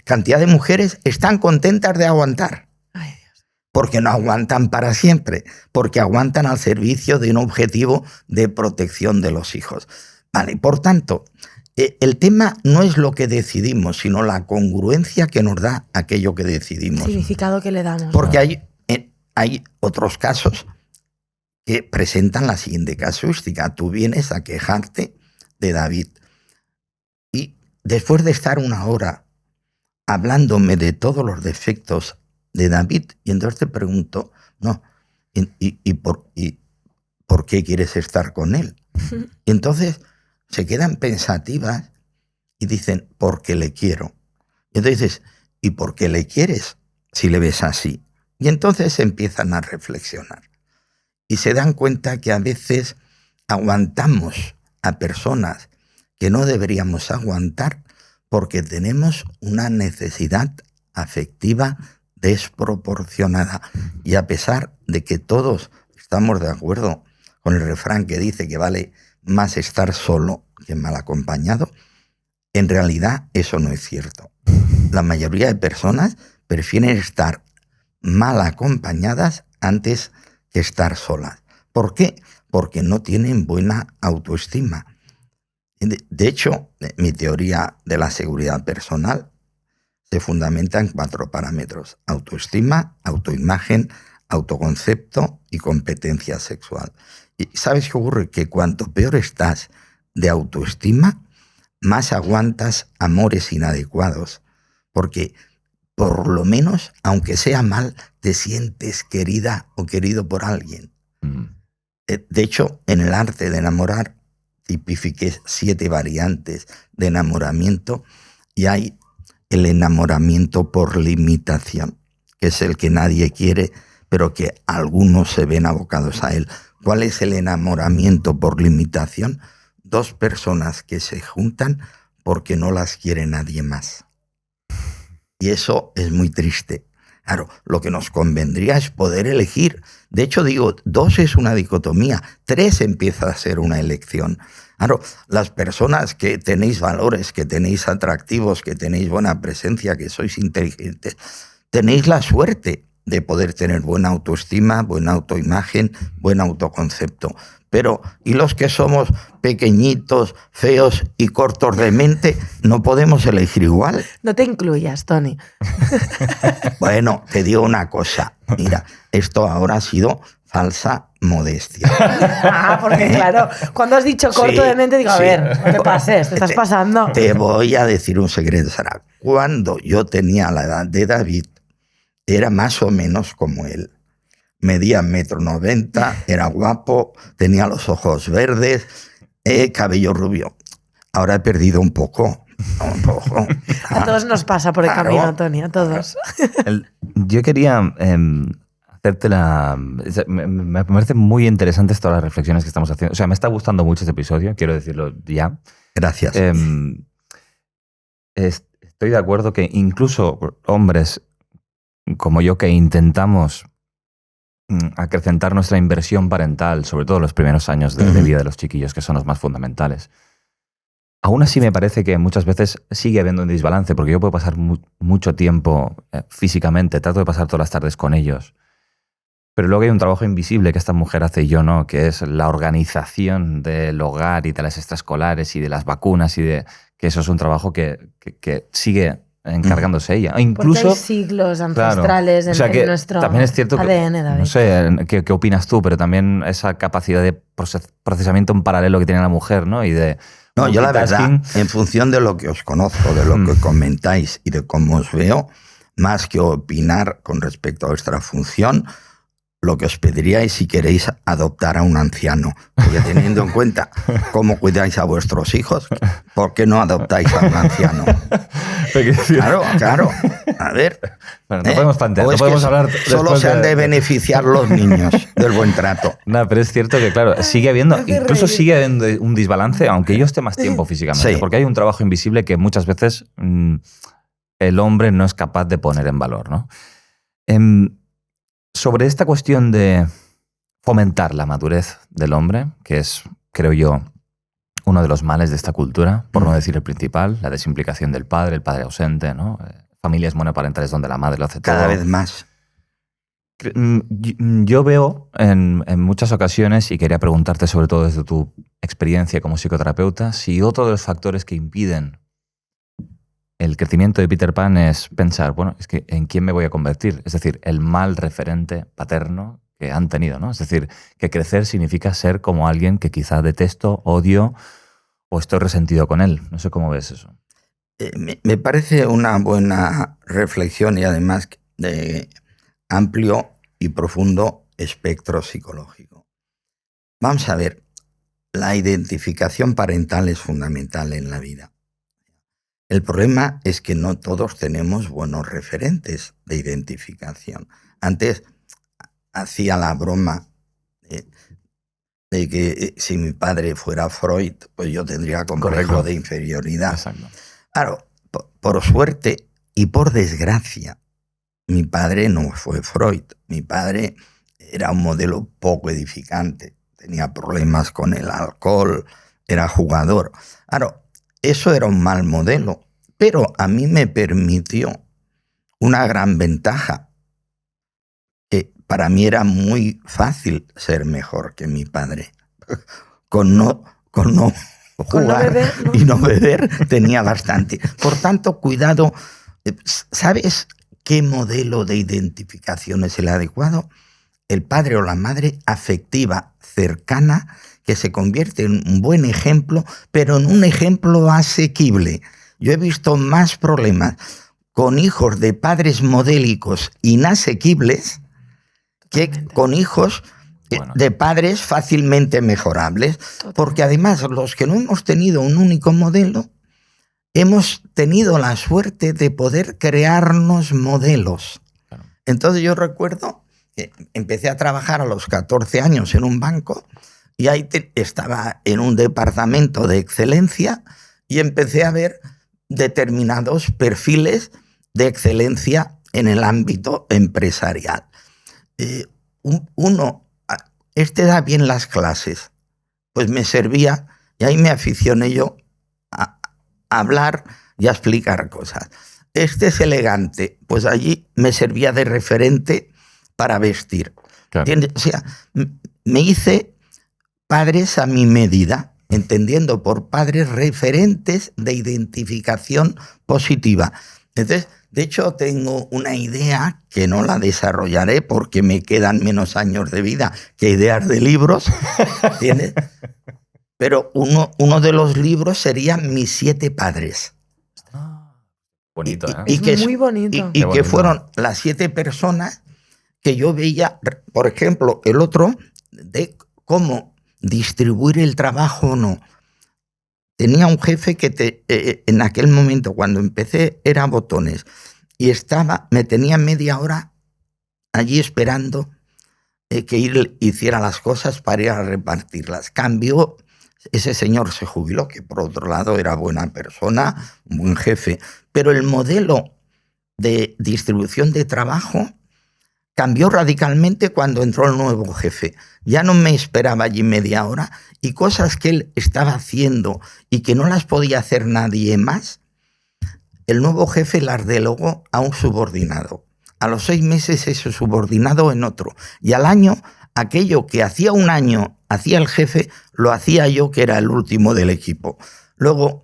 cantidad de mujeres están contentas de aguantar. Ay, Dios. Porque no aguantan para siempre, porque aguantan al servicio de un objetivo de protección de los hijos. Vale, por tanto, el tema no es lo que decidimos, sino la congruencia que nos da aquello que decidimos. El significado que le damos. Porque hay otros casos que presentan la siguiente casuística. Tú vienes a quejarte de David y después de estar 1 hora hablándome de todos los defectos de David, y entonces te pregunto, no, ¿y por qué quieres estar con él? Y entonces se quedan pensativas y dicen, porque le quiero. Y entonces dices, ¿y por qué le quieres si le ves así? Y entonces empiezan a reflexionar y se dan cuenta que a veces aguantamos a personas que no deberíamos aguantar porque tenemos una necesidad afectiva desproporcionada. Y a pesar de que todos estamos de acuerdo con el refrán que dice que vale más estar solo que mal acompañado, en realidad eso no es cierto. La mayoría de personas prefieren estar mal acompañadas antes que estar solas. ¿Por qué? Porque no tienen buena autoestima. De hecho, mi teoría de la seguridad personal se fundamenta en 4 parámetros: autoestima, autoimagen, autoconcepto y competencia sexual. ¿Y sabes qué ocurre? Que cuanto peor estás de autoestima, más aguantas amores inadecuados, porque por lo menos, aunque sea mal, te sientes querida o querido por alguien. De hecho, en el arte de enamorar, tipifiqué 7 variantes de enamoramiento y hay el enamoramiento por limitación, que es el que nadie quiere, pero que algunos se ven abocados a él. ¿Cuál es el enamoramiento por limitación? 2 personas que se juntan porque no las quiere nadie más. Y eso es muy triste. Claro, lo que nos convendría es poder elegir. De hecho, digo, 2 es una dicotomía, 3 empieza a ser una elección. Claro, las personas que tenéis valores, que tenéis atractivos, que tenéis buena presencia, que sois inteligentes, tenéis la suerte de poder tener buena autoestima, buena autoimagen, buen autoconcepto. Pero, ¿y los que somos pequeñitos, feos y cortos de mente? No podemos elegir igual. No te incluyas, Toni. Bueno, te digo una cosa. Mira, esto ahora ha sido falsa modestia. Porque claro, cuando has dicho corto de mente, digo, a ver, no te pases, te estás pasando. Te voy a decir un secreto, Sara. Cuando yo tenía la edad de David, era más o menos como él. Medía 1,90 m, era guapo, tenía los ojos verdes, cabello rubio. Ahora he perdido un poco. A todos nos pasa por el camino, Toni, a todos. Yo quería hacerte la... Me parecen muy interesantes todas las reflexiones que estamos haciendo. O sea, me está gustando mucho este episodio, quiero decirlo ya. Gracias. Estoy de acuerdo que incluso hombres como yo que intentamos acrecentar nuestra inversión parental, sobre todo los primeros años de vida de los chiquillos, que son los más fundamentales. Aún así me parece que muchas veces sigue habiendo un desbalance, porque yo puedo pasar mucho tiempo físicamente, trato de pasar todas las tardes con ellos, pero luego hay un trabajo invisible que esta mujer hace y yo no, que es la organización del hogar y de las extraescolares y de las vacunas, y de que eso es un trabajo que sigue encargándose ella. Incluso, porque hay siglos ancestrales, claro, en nuestro también es cierto ADN, David. No sé qué opinas tú, pero también esa capacidad de procesamiento en paralelo que tiene la mujer, ¿no? Y de no, yo la verdad, en función de lo que os conozco, de lo que comentáis y de cómo os veo, más que opinar con respecto a vuestra función, lo que os pediría es si queréis adoptar a un anciano. Porque teniendo en cuenta cómo cuidáis a vuestros hijos, ¿por qué no adoptáis a un anciano? Claro. A ver. Bueno, no podemos plantear, no podemos hablar. Solo se han de beneficiar los niños del buen trato. No, pero es cierto que, claro, sigue habiendo un desbalance, aunque yo esté más tiempo físicamente. Sí. Porque hay un trabajo invisible que muchas veces el hombre no es capaz de poner en valor, ¿no? Sobre esta cuestión de fomentar la madurez del hombre, que es, creo yo, uno de los males de esta cultura, por no decir el principal, la desimplicación del padre, el padre ausente, ¿no? Familias monoparentales donde la madre lo hace todo. Cada vez más. Yo veo en muchas ocasiones, y quería preguntarte sobre todo desde tu experiencia como psicoterapeuta, si otro de los factores que impiden el crecimiento de Peter Pan es pensar, bueno, es que ¿en quién me voy a convertir? Es decir, el mal referente paterno que han tenido, ¿no? Es decir, que crecer significa ser como alguien que quizá detesto, odio o estoy resentido con él. No sé cómo ves eso. Me parece una buena reflexión y además de amplio y profundo espectro psicológico. Vamos a ver, la identificación parental es fundamental en la vida. El problema es que no todos tenemos buenos referentes de identificación. Antes hacía la broma de que si mi padre fuera Freud, pues yo tendría complejo de inferioridad. Exacto. Claro, por suerte y por desgracia, mi padre no fue Freud. Mi padre era un modelo poco edificante. Tenía problemas con el alcohol, era jugador. Claro, eso era un mal modelo, pero a mí me permitió una gran ventaja, que para mí era muy fácil ser mejor que mi padre. Con no jugar y no beber tenía bastante. Por tanto, cuidado. ¿Sabes qué modelo de identificación es el adecuado? El padre o la madre afectiva, cercana, que se convierte en un buen ejemplo, pero en un ejemplo asequible. Yo he visto más problemas con hijos de padres modélicos inasequibles que con hijos de padres fácilmente mejorables. Porque además los que no hemos tenido un único modelo, hemos tenido la suerte de poder crearnos modelos. Entonces yo recuerdo que empecé a trabajar a los 14 años en un banco y ahí estaba en un departamento de excelencia y empecé a ver determinados perfiles de excelencia en el ámbito empresarial. Este da bien las clases, pues me servía y ahí me aficioné yo a hablar y a explicar cosas. Este es elegante, pues allí me servía de referente para vestir. Claro. O sea, me hice padres a mi medida, entendiendo por padres referentes de identificación positiva. Entonces, de hecho, tengo una idea que no la desarrollaré porque me quedan menos años de vida que ideas de libros, ¿entiendes? Pero uno de los libros sería Mis 7 padres. Bonito, ¿eh? Es muy bonito. Y que fueron las 7 personas que yo veía, por ejemplo, el otro, de cómo distribuir el trabajo o no. Tenía un jefe que en aquel momento, cuando empecé, era botones. Y me tenía media hora allí esperando que hiciera las cosas para ir a repartirlas. Cambió, ese señor se jubiló, que por otro lado era buena persona, un buen jefe. Pero el modelo de distribución de trabajo cambió radicalmente cuando entró el nuevo jefe. Ya no me esperaba allí media hora y cosas que él estaba haciendo y que no las podía hacer nadie más, el nuevo jefe las delegó a un subordinado. A los 6 meses ese subordinado en otro. Y al año, aquello que hacía un año hacía el jefe, lo hacía yo, que era el último del equipo. Luego,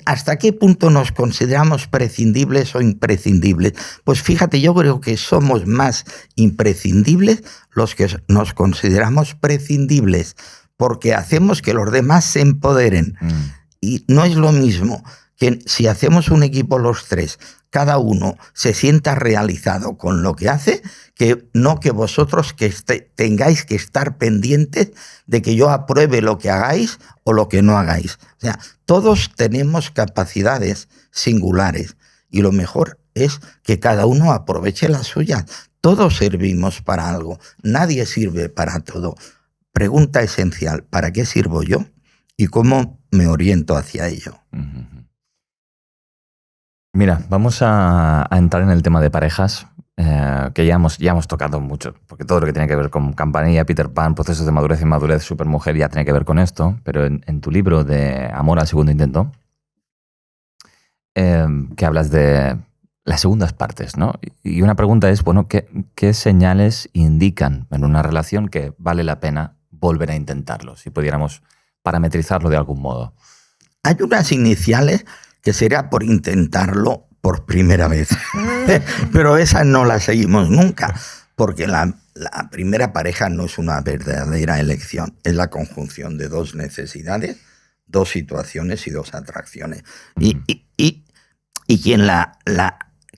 ¿hasta qué punto nos consideramos prescindibles o imprescindibles? Pues fíjate, yo creo que somos más imprescindibles los que nos consideramos prescindibles, porque hacemos que los demás se empoderen. Y no es lo mismo que si hacemos un equipo los 3, cada uno se sienta realizado con lo que hace, que no que vosotros tengáis que estar pendientes de que yo apruebe lo que hagáis o lo que no hagáis. O sea, todos tenemos capacidades singulares y lo mejor es que cada uno aproveche las suyas. Todos servimos para algo, nadie sirve para todo. Pregunta esencial, ¿para qué sirvo yo? ¿Y cómo me oriento hacia ello? Mira, vamos a entrar en el tema de parejas, que ya hemos tocado mucho, porque todo lo que tiene que ver con Campanilla, Peter Pan, procesos de madurez y madurez, Supermujer, ya tiene que ver con esto, pero en tu libro de Amor al segundo intento, que hablas de las segundas partes, ¿no? Y una pregunta es, bueno, ¿qué señales indican en una relación que vale la pena volver a intentarlo, si pudiéramos parametrizarlo de algún modo? Hay unas iniciales que sería por intentarlo por primera vez. Pero esa no la seguimos nunca, porque la primera pareja no es una verdadera elección, es la conjunción de 2 necesidades, 2 situaciones y 2 atracciones. Y quien la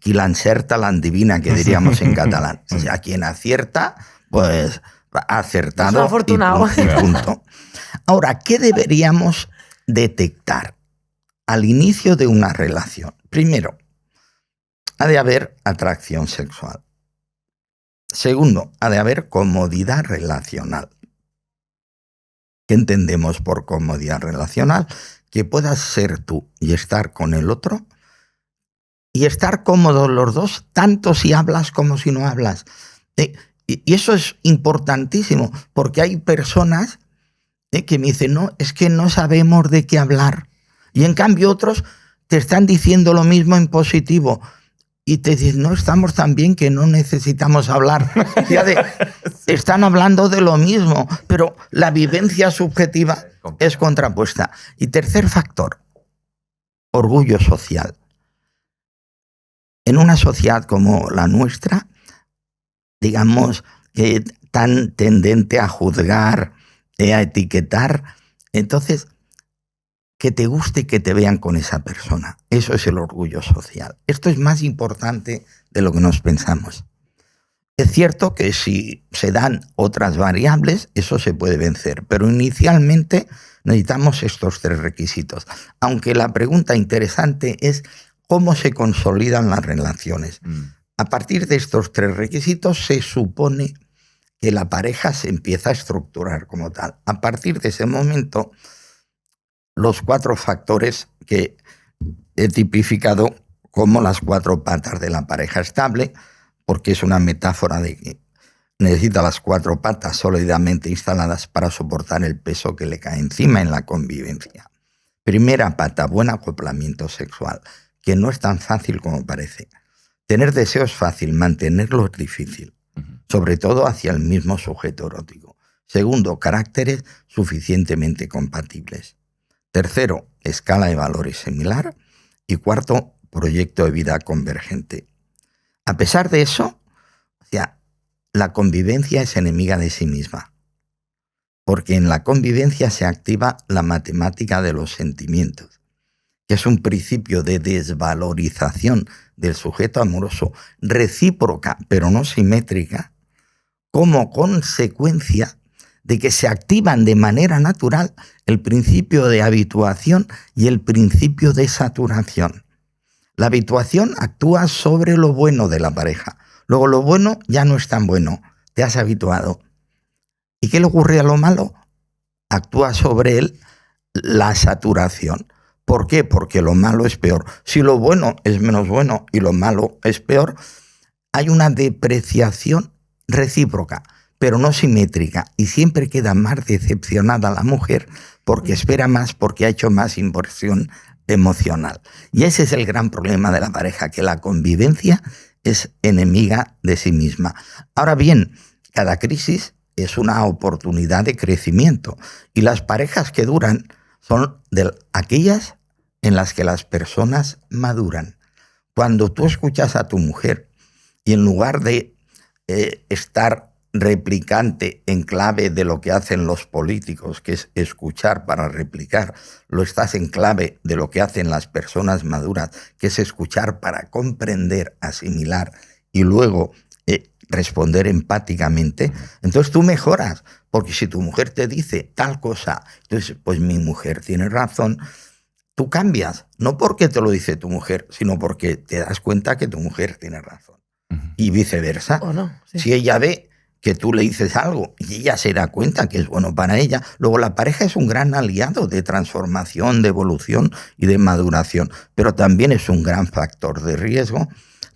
encerta, la endivina, que diríamos en catalán. O sea, quien acierta, pues ha acertado. Es un afortunado. Y punto. Ahora, ¿qué deberíamos detectar al inicio de una relación? Primero, ha de haber atracción sexual. Segundo, ha de haber comodidad relacional. ¿Qué entendemos por comodidad relacional? Que puedas ser tú y estar con el otro y estar cómodos los dos, tanto si hablas como si no hablas. Y eso es importantísimo, porque hay personas que me dicen, no, es que no sabemos de qué hablar. Y en cambio otros te están diciendo lo mismo en positivo. Y te dicen, no, estamos tan bien que no necesitamos hablar. Están hablando de lo mismo, pero la vivencia subjetiva es contrapuesta. Y tercer factor, orgullo social. En una sociedad como la nuestra, digamos, que tan tendente a juzgar, a etiquetar, entonces, que te guste que te vean con esa persona. Eso es el orgullo social. Esto es más importante de lo que nos pensamos. Es cierto que si se dan otras variables, eso se puede vencer, pero inicialmente necesitamos estos 3 requisitos. Aunque la pregunta interesante es cómo se consolidan las relaciones. A partir de estos 3 requisitos se supone que la pareja se empieza a estructurar como tal. A partir de ese momento, los 4 factores que he tipificado como las 4 patas de la pareja estable, porque es una metáfora de que necesita las 4 patas sólidamente instaladas para soportar el peso que le cae encima en la convivencia. Primera pata, buen acoplamiento sexual, que no es tan fácil como parece. Tener deseo es fácil, mantenerlo es difícil, sobre todo hacia el mismo sujeto erótico. Segundo, caracteres suficientemente compatibles. Tercero, escala de valores similar. Y cuarto, proyecto de vida convergente. A pesar de eso, la convivencia es enemiga de sí misma, porque en la convivencia se activa la matemática de los sentimientos, que es un principio de desvalorización del sujeto amoroso, recíproca pero no simétrica, como consecuencia de que se activan de manera natural el principio de habituación y el principio de saturación. La habituación actúa sobre lo bueno de la pareja. Luego lo bueno ya no es tan bueno, te has habituado. ¿Y qué le ocurre a lo malo? Actúa sobre él la saturación. ¿Por qué? Porque lo malo es peor. Si lo bueno es menos bueno y lo malo es peor, hay una depreciación recíproca, pero no simétrica, y siempre queda más decepcionada la mujer porque espera más, porque ha hecho más inversión emocional. Y ese es el gran problema de la pareja, que la convivencia es enemiga de sí misma. Ahora bien, cada crisis es una oportunidad de crecimiento, y las parejas que duran son aquellas en las que las personas maduran. Cuando tú escuchas a tu mujer y en lugar de estar replicante en clave de lo que hacen los políticos, que es escuchar para replicar, lo estás en clave de lo que hacen las personas maduras, que es escuchar para comprender, asimilar y luego responder empáticamente, entonces tú mejoras, porque si tu mujer te dice tal cosa, entonces pues mi mujer tiene razón, tú cambias, no porque te lo dice tu mujer, sino porque te das cuenta que tu mujer tiene razón. Y viceversa. ¿O no? Sí. Si ella ve que tú le dices algo y ella se da cuenta que es bueno para ella, luego la pareja es un gran aliado de transformación, de evolución y de maduración, pero también es un gran factor de riesgo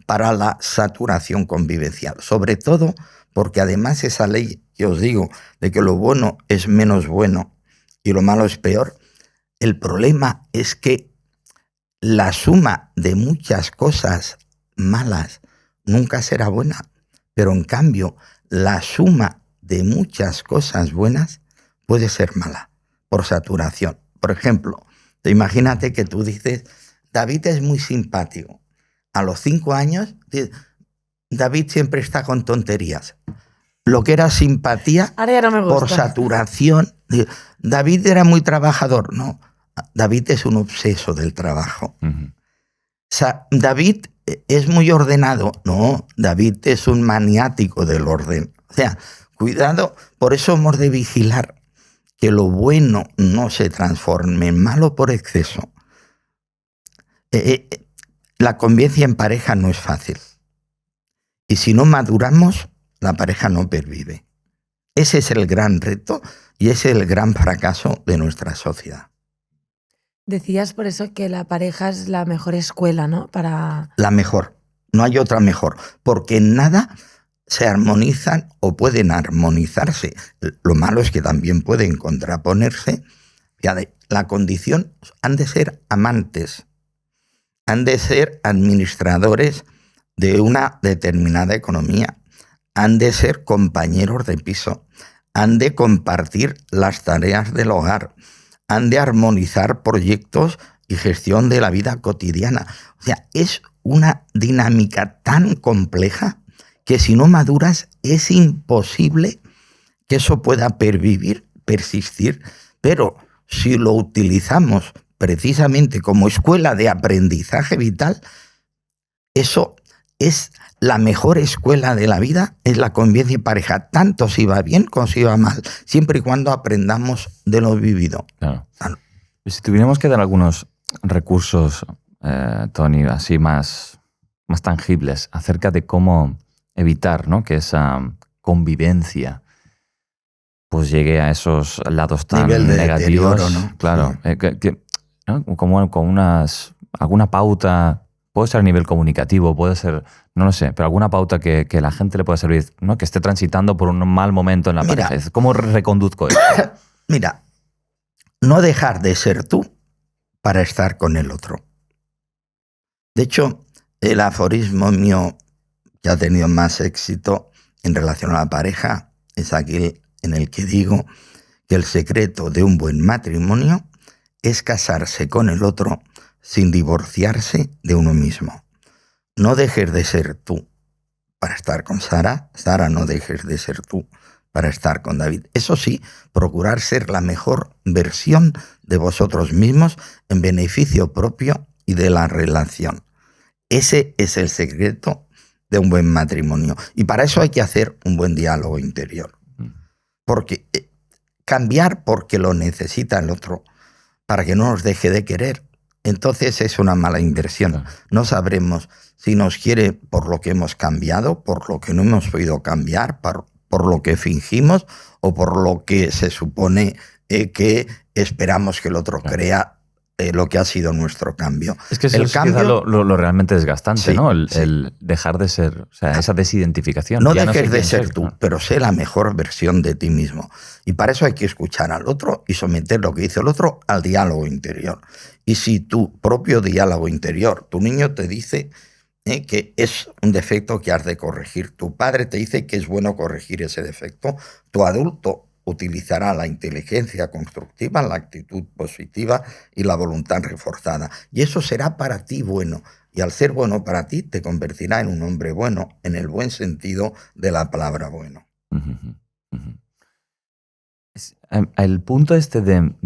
para la saturación convivencial, sobre todo porque además esa ley que os digo de que lo bueno es menos bueno y lo malo es peor, el problema es que la suma de muchas cosas malas nunca será buena, pero en cambio la suma de muchas cosas buenas puede ser mala por saturación. Por ejemplo, imagínate que tú dices, David es muy simpático. A los 5 años, David siempre está con tonterías. Lo que era simpatía, ahora ya no me gusta. Por saturación, David era muy trabajador. No, David es un obseso del trabajo. David es muy ordenado. No, David es un maniático del orden. O sea, cuidado, por eso hemos de vigilar que lo bueno no se transforme en malo por exceso. La convivencia en pareja no es fácil. Y si no maduramos, la pareja no pervive. Ese es el gran reto y ese es el gran fracaso de nuestra sociedad. Decías por eso que la pareja es la mejor escuela, ¿no? La mejor. No hay otra mejor. Porque en nada se armonizan o pueden armonizarse. Lo malo es que también pueden contraponerse. La condición, han de ser amantes, han de ser administradores de una determinada economía, han de ser compañeros de piso, han de compartir las tareas del hogar, han de armonizar proyectos y gestión de la vida cotidiana. O sea, es una dinámica tan compleja que si no maduras es imposible que eso pueda pervivir, persistir. Pero si lo utilizamos precisamente como escuela de aprendizaje vital, eso es la mejor escuela de la vida, es la convivencia en pareja, tanto si va bien como si va mal, siempre y cuando aprendamos de lo vivido. Claro. Si tuviéramos que dar algunos recursos, Tony, así más tangibles, acerca de cómo evitar, ¿no?, que esa convivencia pues llegue a esos lados tan negativos, ¿no? Claro, Sí. ¿no? Como alguna pauta puede ser a nivel comunicativo, puede ser, no lo sé, pero alguna pauta que la gente le pueda servir, ¿no? Que esté transitando por un mal momento en la pareja. ¿Cómo reconduzco esto? Mira, no dejar de ser tú para estar con el otro. De hecho, el aforismo mío que ha tenido más éxito en relación a la pareja es aquel en el que digo que el secreto de un buen matrimonio es casarse con el otro sin divorciarse de uno mismo. No dejes de ser tú para estar con Sara. Sara, no dejes de ser tú para estar con David. Eso sí, procurar ser la mejor versión de vosotros mismos en beneficio propio y de la relación. Ese es el secreto de un buen matrimonio. Y para eso hay que hacer un buen diálogo interior. Porque cambiar porque lo necesita el otro, para que no nos deje de querer, entonces es una mala inversión. No sabremos si nos quiere por lo que hemos cambiado, por lo que no hemos podido cambiar, por lo que fingimos o por lo que se supone que esperamos que el otro crea lo que ha sido nuestro cambio. Es que el cambio es lo realmente desgastante, sí, ¿no? El dejar de ser, o sea, esa desidentificación. No dejes de ser tú, ¿no? Pero sé la mejor versión de ti mismo. Y para eso hay que escuchar al otro y someter lo que dice el otro al diálogo interior. Y si tu propio diálogo interior, tu niño te dice que es un defecto que has de corregir, tu padre te dice que es bueno corregir ese defecto, tu adulto utilizará la inteligencia constructiva, la actitud positiva y la voluntad reforzada. Y eso será para ti bueno. Y al ser bueno para ti, te convertirá en un hombre bueno, en el buen sentido de la palabra bueno. El punto este del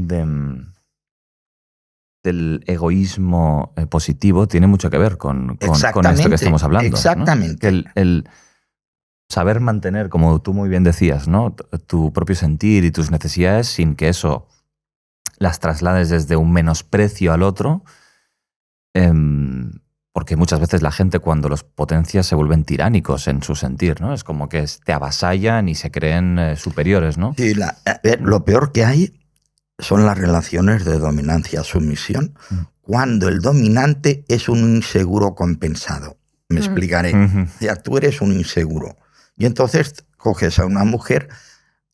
del egoísmo positivo tiene mucho que ver con esto que estamos hablando. Exactamente. ¿No? El saber mantener, como tú muy bien decías, ¿no? Tu propio sentir y tus necesidades sin que eso las traslades desde un menosprecio al otro, porque muchas veces la gente cuando los potencia se vuelven tiránicos en su sentir, ¿no? Es como que te avasallan y se creen superiores, ¿no? Sí, lo peor que hay son las relaciones de dominancia-sumisión, cuando el dominante es un inseguro compensado. Me explicaré. Ya, tú eres un inseguro. Y entonces coges a una mujer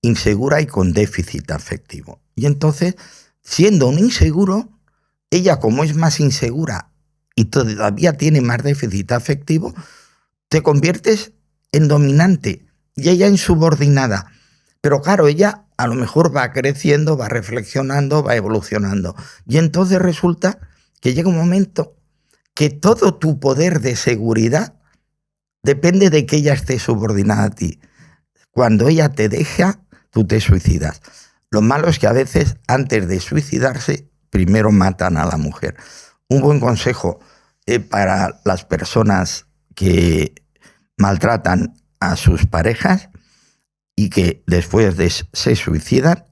insegura y con déficit afectivo. Y entonces, siendo un inseguro, ella como es más insegura y todavía tiene más déficit afectivo, te conviertes en dominante y ella en subordinada. Pero claro, ella a lo mejor va creciendo, va reflexionando, va evolucionando. Y entonces resulta que llega un momento que todo tu poder de seguridad depende de que ella esté subordinada a ti. Cuando ella te deja, tú te suicidas. Lo malo es que a veces, antes de suicidarse, primero matan a la mujer. Un buen consejo para las personas que maltratan a sus parejas y que después se suicidan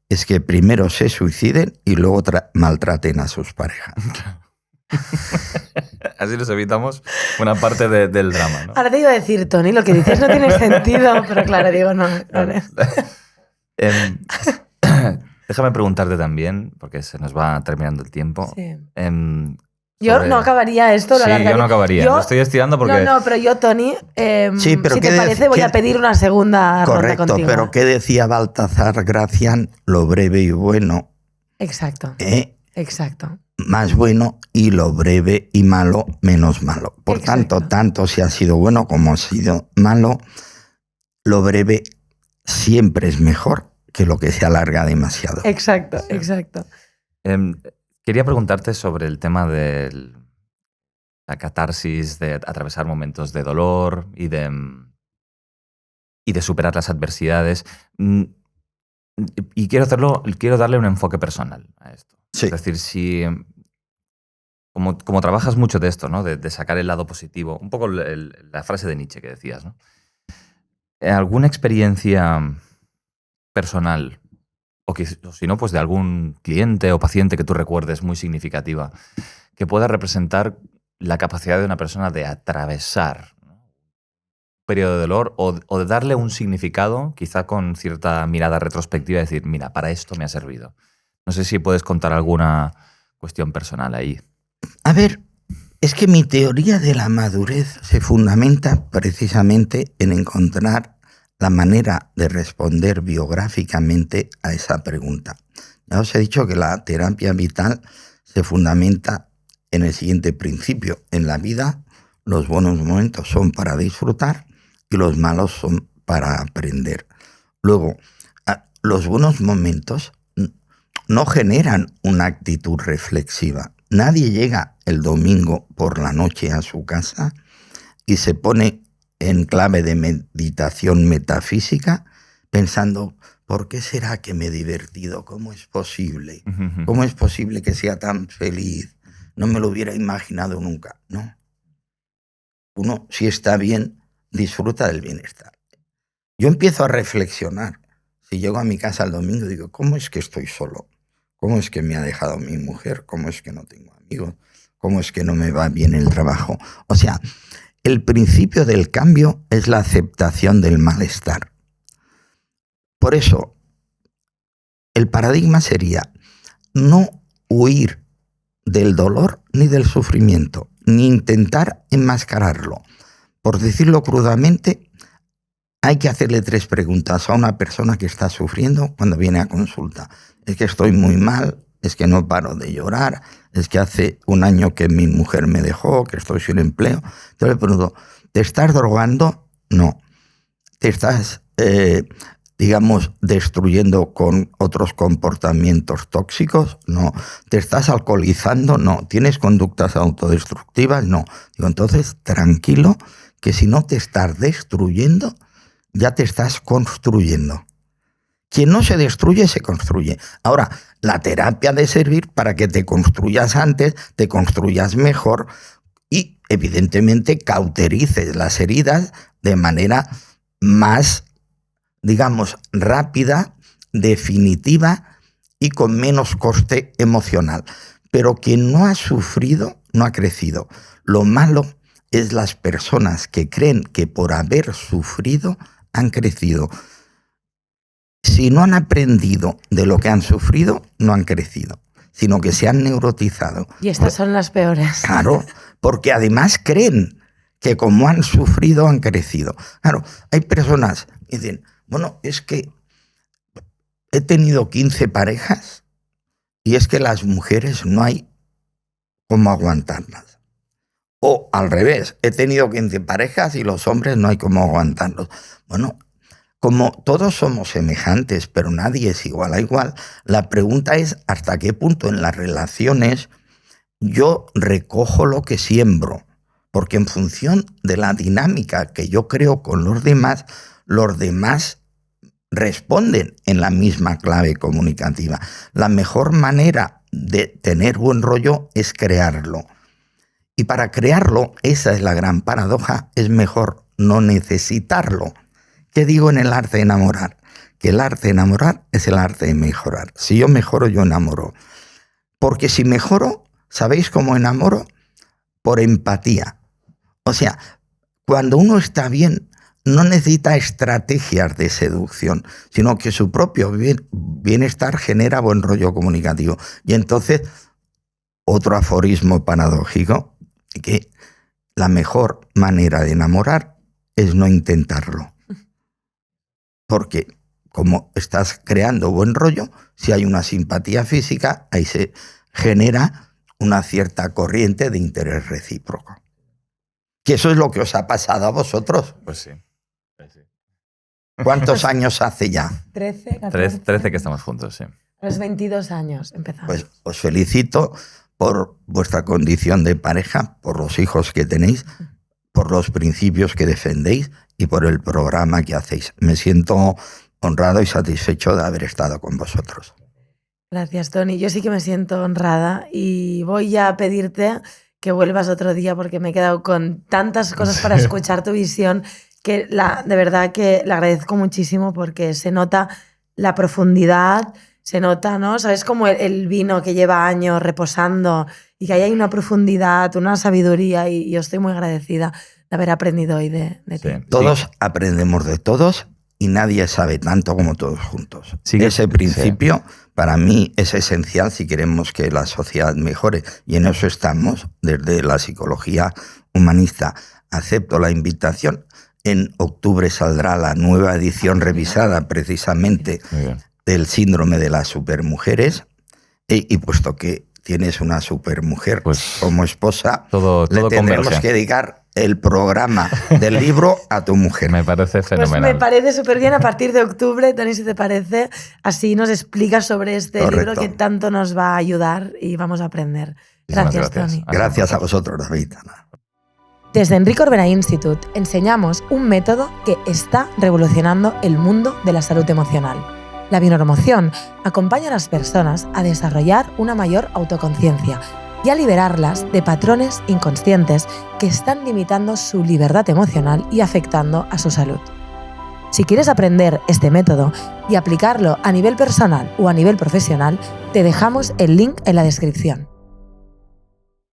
es que primero se suiciden y luego maltraten a sus parejas. Así nos evitamos una parte del drama, ¿no? Ahora te iba a decir, Tony, lo que dices no tiene sentido, pero claro, digo, no. Déjame preguntarte también, porque se nos va terminando el tiempo. Sí. Yo no acabaría esto, lo alargaría. Yo no acabaría, lo estoy estirando porque... No, pero yo, Tony, sí, pero si te parece, voy a pedir una segunda ronda contigo. Correcto, pero ¿qué decía Baltasar Gracián? Lo breve y bueno. Exacto. Exacto. Más bueno, y lo breve y malo, menos malo. Por tanto, si ha sido bueno como ha sido malo, lo breve siempre es mejor que lo que se alarga demasiado. Exacto, exacto. Quería preguntarte sobre el tema de la catarsis, de atravesar momentos de dolor y de superar las adversidades. Y quiero darle un enfoque personal a esto. Sí. Es decir, si como trabajas mucho de esto, ¿no? De sacar el lado positivo, un poco la frase de Nietzsche que decías, ¿no? ¿Alguna experiencia personal, o si no, pues de algún cliente o paciente que tú recuerdes muy significativa, que pueda representar la capacidad de una persona de atravesar, ¿no?, un periodo de dolor o de darle un significado, quizá con cierta mirada retrospectiva, y decir, mira, para esto me ha servido? No sé si puedes contar alguna cuestión personal ahí. A ver, Es que mi teoría de la madurez se fundamenta precisamente en encontrar la manera de responder biográficamente a esa pregunta. Ya os he dicho que la terapia vital se fundamenta en el siguiente principio. En la vida, los buenos momentos son para disfrutar y los malos son para aprender. Luego, los buenos momentos no generan una actitud reflexiva. Nadie llega el domingo por la noche a su casa y se pone en clave de meditación metafísica pensando, ¿por qué será que me he divertido? ¿Cómo es posible? ¿Cómo es posible que sea tan feliz? No me lo hubiera imaginado nunca. No. Uno, si está bien, disfruta del bienestar. Yo empiezo a reflexionar. Si llego a mi casa el domingo, digo, ¿cómo es que estoy solo? ¿Cómo es que me ha dejado mi mujer? ¿Cómo es que no tengo amigos? ¿Cómo es que no me va bien el trabajo? O sea, el principio del cambio es la aceptación del malestar. Por eso, el paradigma sería no huir del dolor ni del sufrimiento, ni intentar enmascararlo. Por decirlo crudamente, hay que hacerle 3 preguntas a una persona que está sufriendo cuando viene a consulta. Es que estoy muy mal, es que no paro de llorar, es que hace un año que mi mujer me dejó, que estoy sin empleo. Entonces le pregunto, ¿te estás drogando? No. ¿Te estás, destruyendo con otros comportamientos tóxicos? No. ¿Te estás alcoholizando? No. ¿Tienes conductas autodestructivas? No. Digo, entonces, tranquilo, que si no te estás destruyendo, ya te estás construyendo. Quien no se destruye, se construye. Ahora, la terapia ha de servir para que te construyas antes, te construyas mejor y, evidentemente, cauterices las heridas de manera más, rápida, definitiva y con menos coste emocional. Pero quien no ha sufrido, no ha crecido. Lo malo es las personas que creen que por haber sufrido han crecido. Si no han aprendido de lo que han sufrido, no han crecido, sino que se han neurotizado. Y estas son las peores. Claro, porque además creen que como han sufrido, han crecido. Claro, hay personas que dicen, bueno, es que he tenido 15 parejas y es que las mujeres no hay cómo aguantarlas. O al revés, he tenido 15 parejas y los hombres no hay cómo aguantarlos. Bueno, como todos somos semejantes, pero nadie es igual a igual, la pregunta es hasta qué punto en las relaciones yo recojo lo que siembro, porque en función de la dinámica que yo creo con los demás responden en la misma clave comunicativa. La mejor manera de tener buen rollo es crearlo. Y para crearlo, esa es la gran paradoja, es mejor no necesitarlo. ¿Qué digo en el arte de enamorar? Que el arte de enamorar es el arte de mejorar. Si yo mejoro, yo enamoro. Porque si mejoro, ¿sabéis cómo enamoro? Por empatía. O sea, cuando uno está bien, no necesita estrategias de seducción, sino que su propio bienestar genera buen rollo comunicativo. Y entonces, otro aforismo paradójico, que la mejor manera de enamorar es no intentarlo. Porque como estás creando buen rollo, si hay una simpatía física, ahí se genera una cierta corriente de interés recíproco. Que eso es lo que os ha pasado a vosotros. Pues sí. ¿Cuántos años hace ya? 13, 14. 13 que estamos juntos, sí. A los 22 años empezamos. Pues os felicito por vuestra condición de pareja, por los hijos que tenéis, por los principios que defendéis y por el programa que hacéis. Me siento honrado y satisfecho de haber estado con vosotros. Gracias, Toni. Yo sí que me siento honrada y voy a pedirte que vuelvas otro día porque me he quedado con tantas cosas para escuchar tu visión que de verdad que le agradezco muchísimo porque se nota la profundidad, se nota, ¿no? ¿Sabes? Como el vino que lleva años reposando y que ahí hay una profundidad, una sabiduría y yo estoy muy agradecida de haber aprendido hoy de ti. Sí. Todos aprendemos de todos y nadie sabe tanto como todos juntos. Sí, Ese principio para mí es esencial si queremos que la sociedad mejore, y en eso estamos desde la psicología humanista. Acepto la invitación. En octubre saldrá la nueva edición revisada precisamente del síndrome de las supermujeres, y puesto que tienes una supermujer pues, como esposa, todo le tendremos que dedicar el programa del libro a tu mujer. Me parece fenomenal. Pues me parece súper bien. A partir de octubre, Toni, si te parece, así nos explicas sobre este Correcto. libro que tanto nos va a ayudar y vamos a aprender. Gracias, Toni. Gracias a vosotros, David. Desde Enrique Orbera Institute enseñamos un método que está revolucionando el mundo de la salud emocional. La bioneuromoción acompaña a las personas a desarrollar una mayor autoconciencia y a liberarlas de patrones inconscientes que están limitando su libertad emocional y afectando a su salud. Si quieres aprender este método y aplicarlo a nivel personal o a nivel profesional, te dejamos el link en la descripción.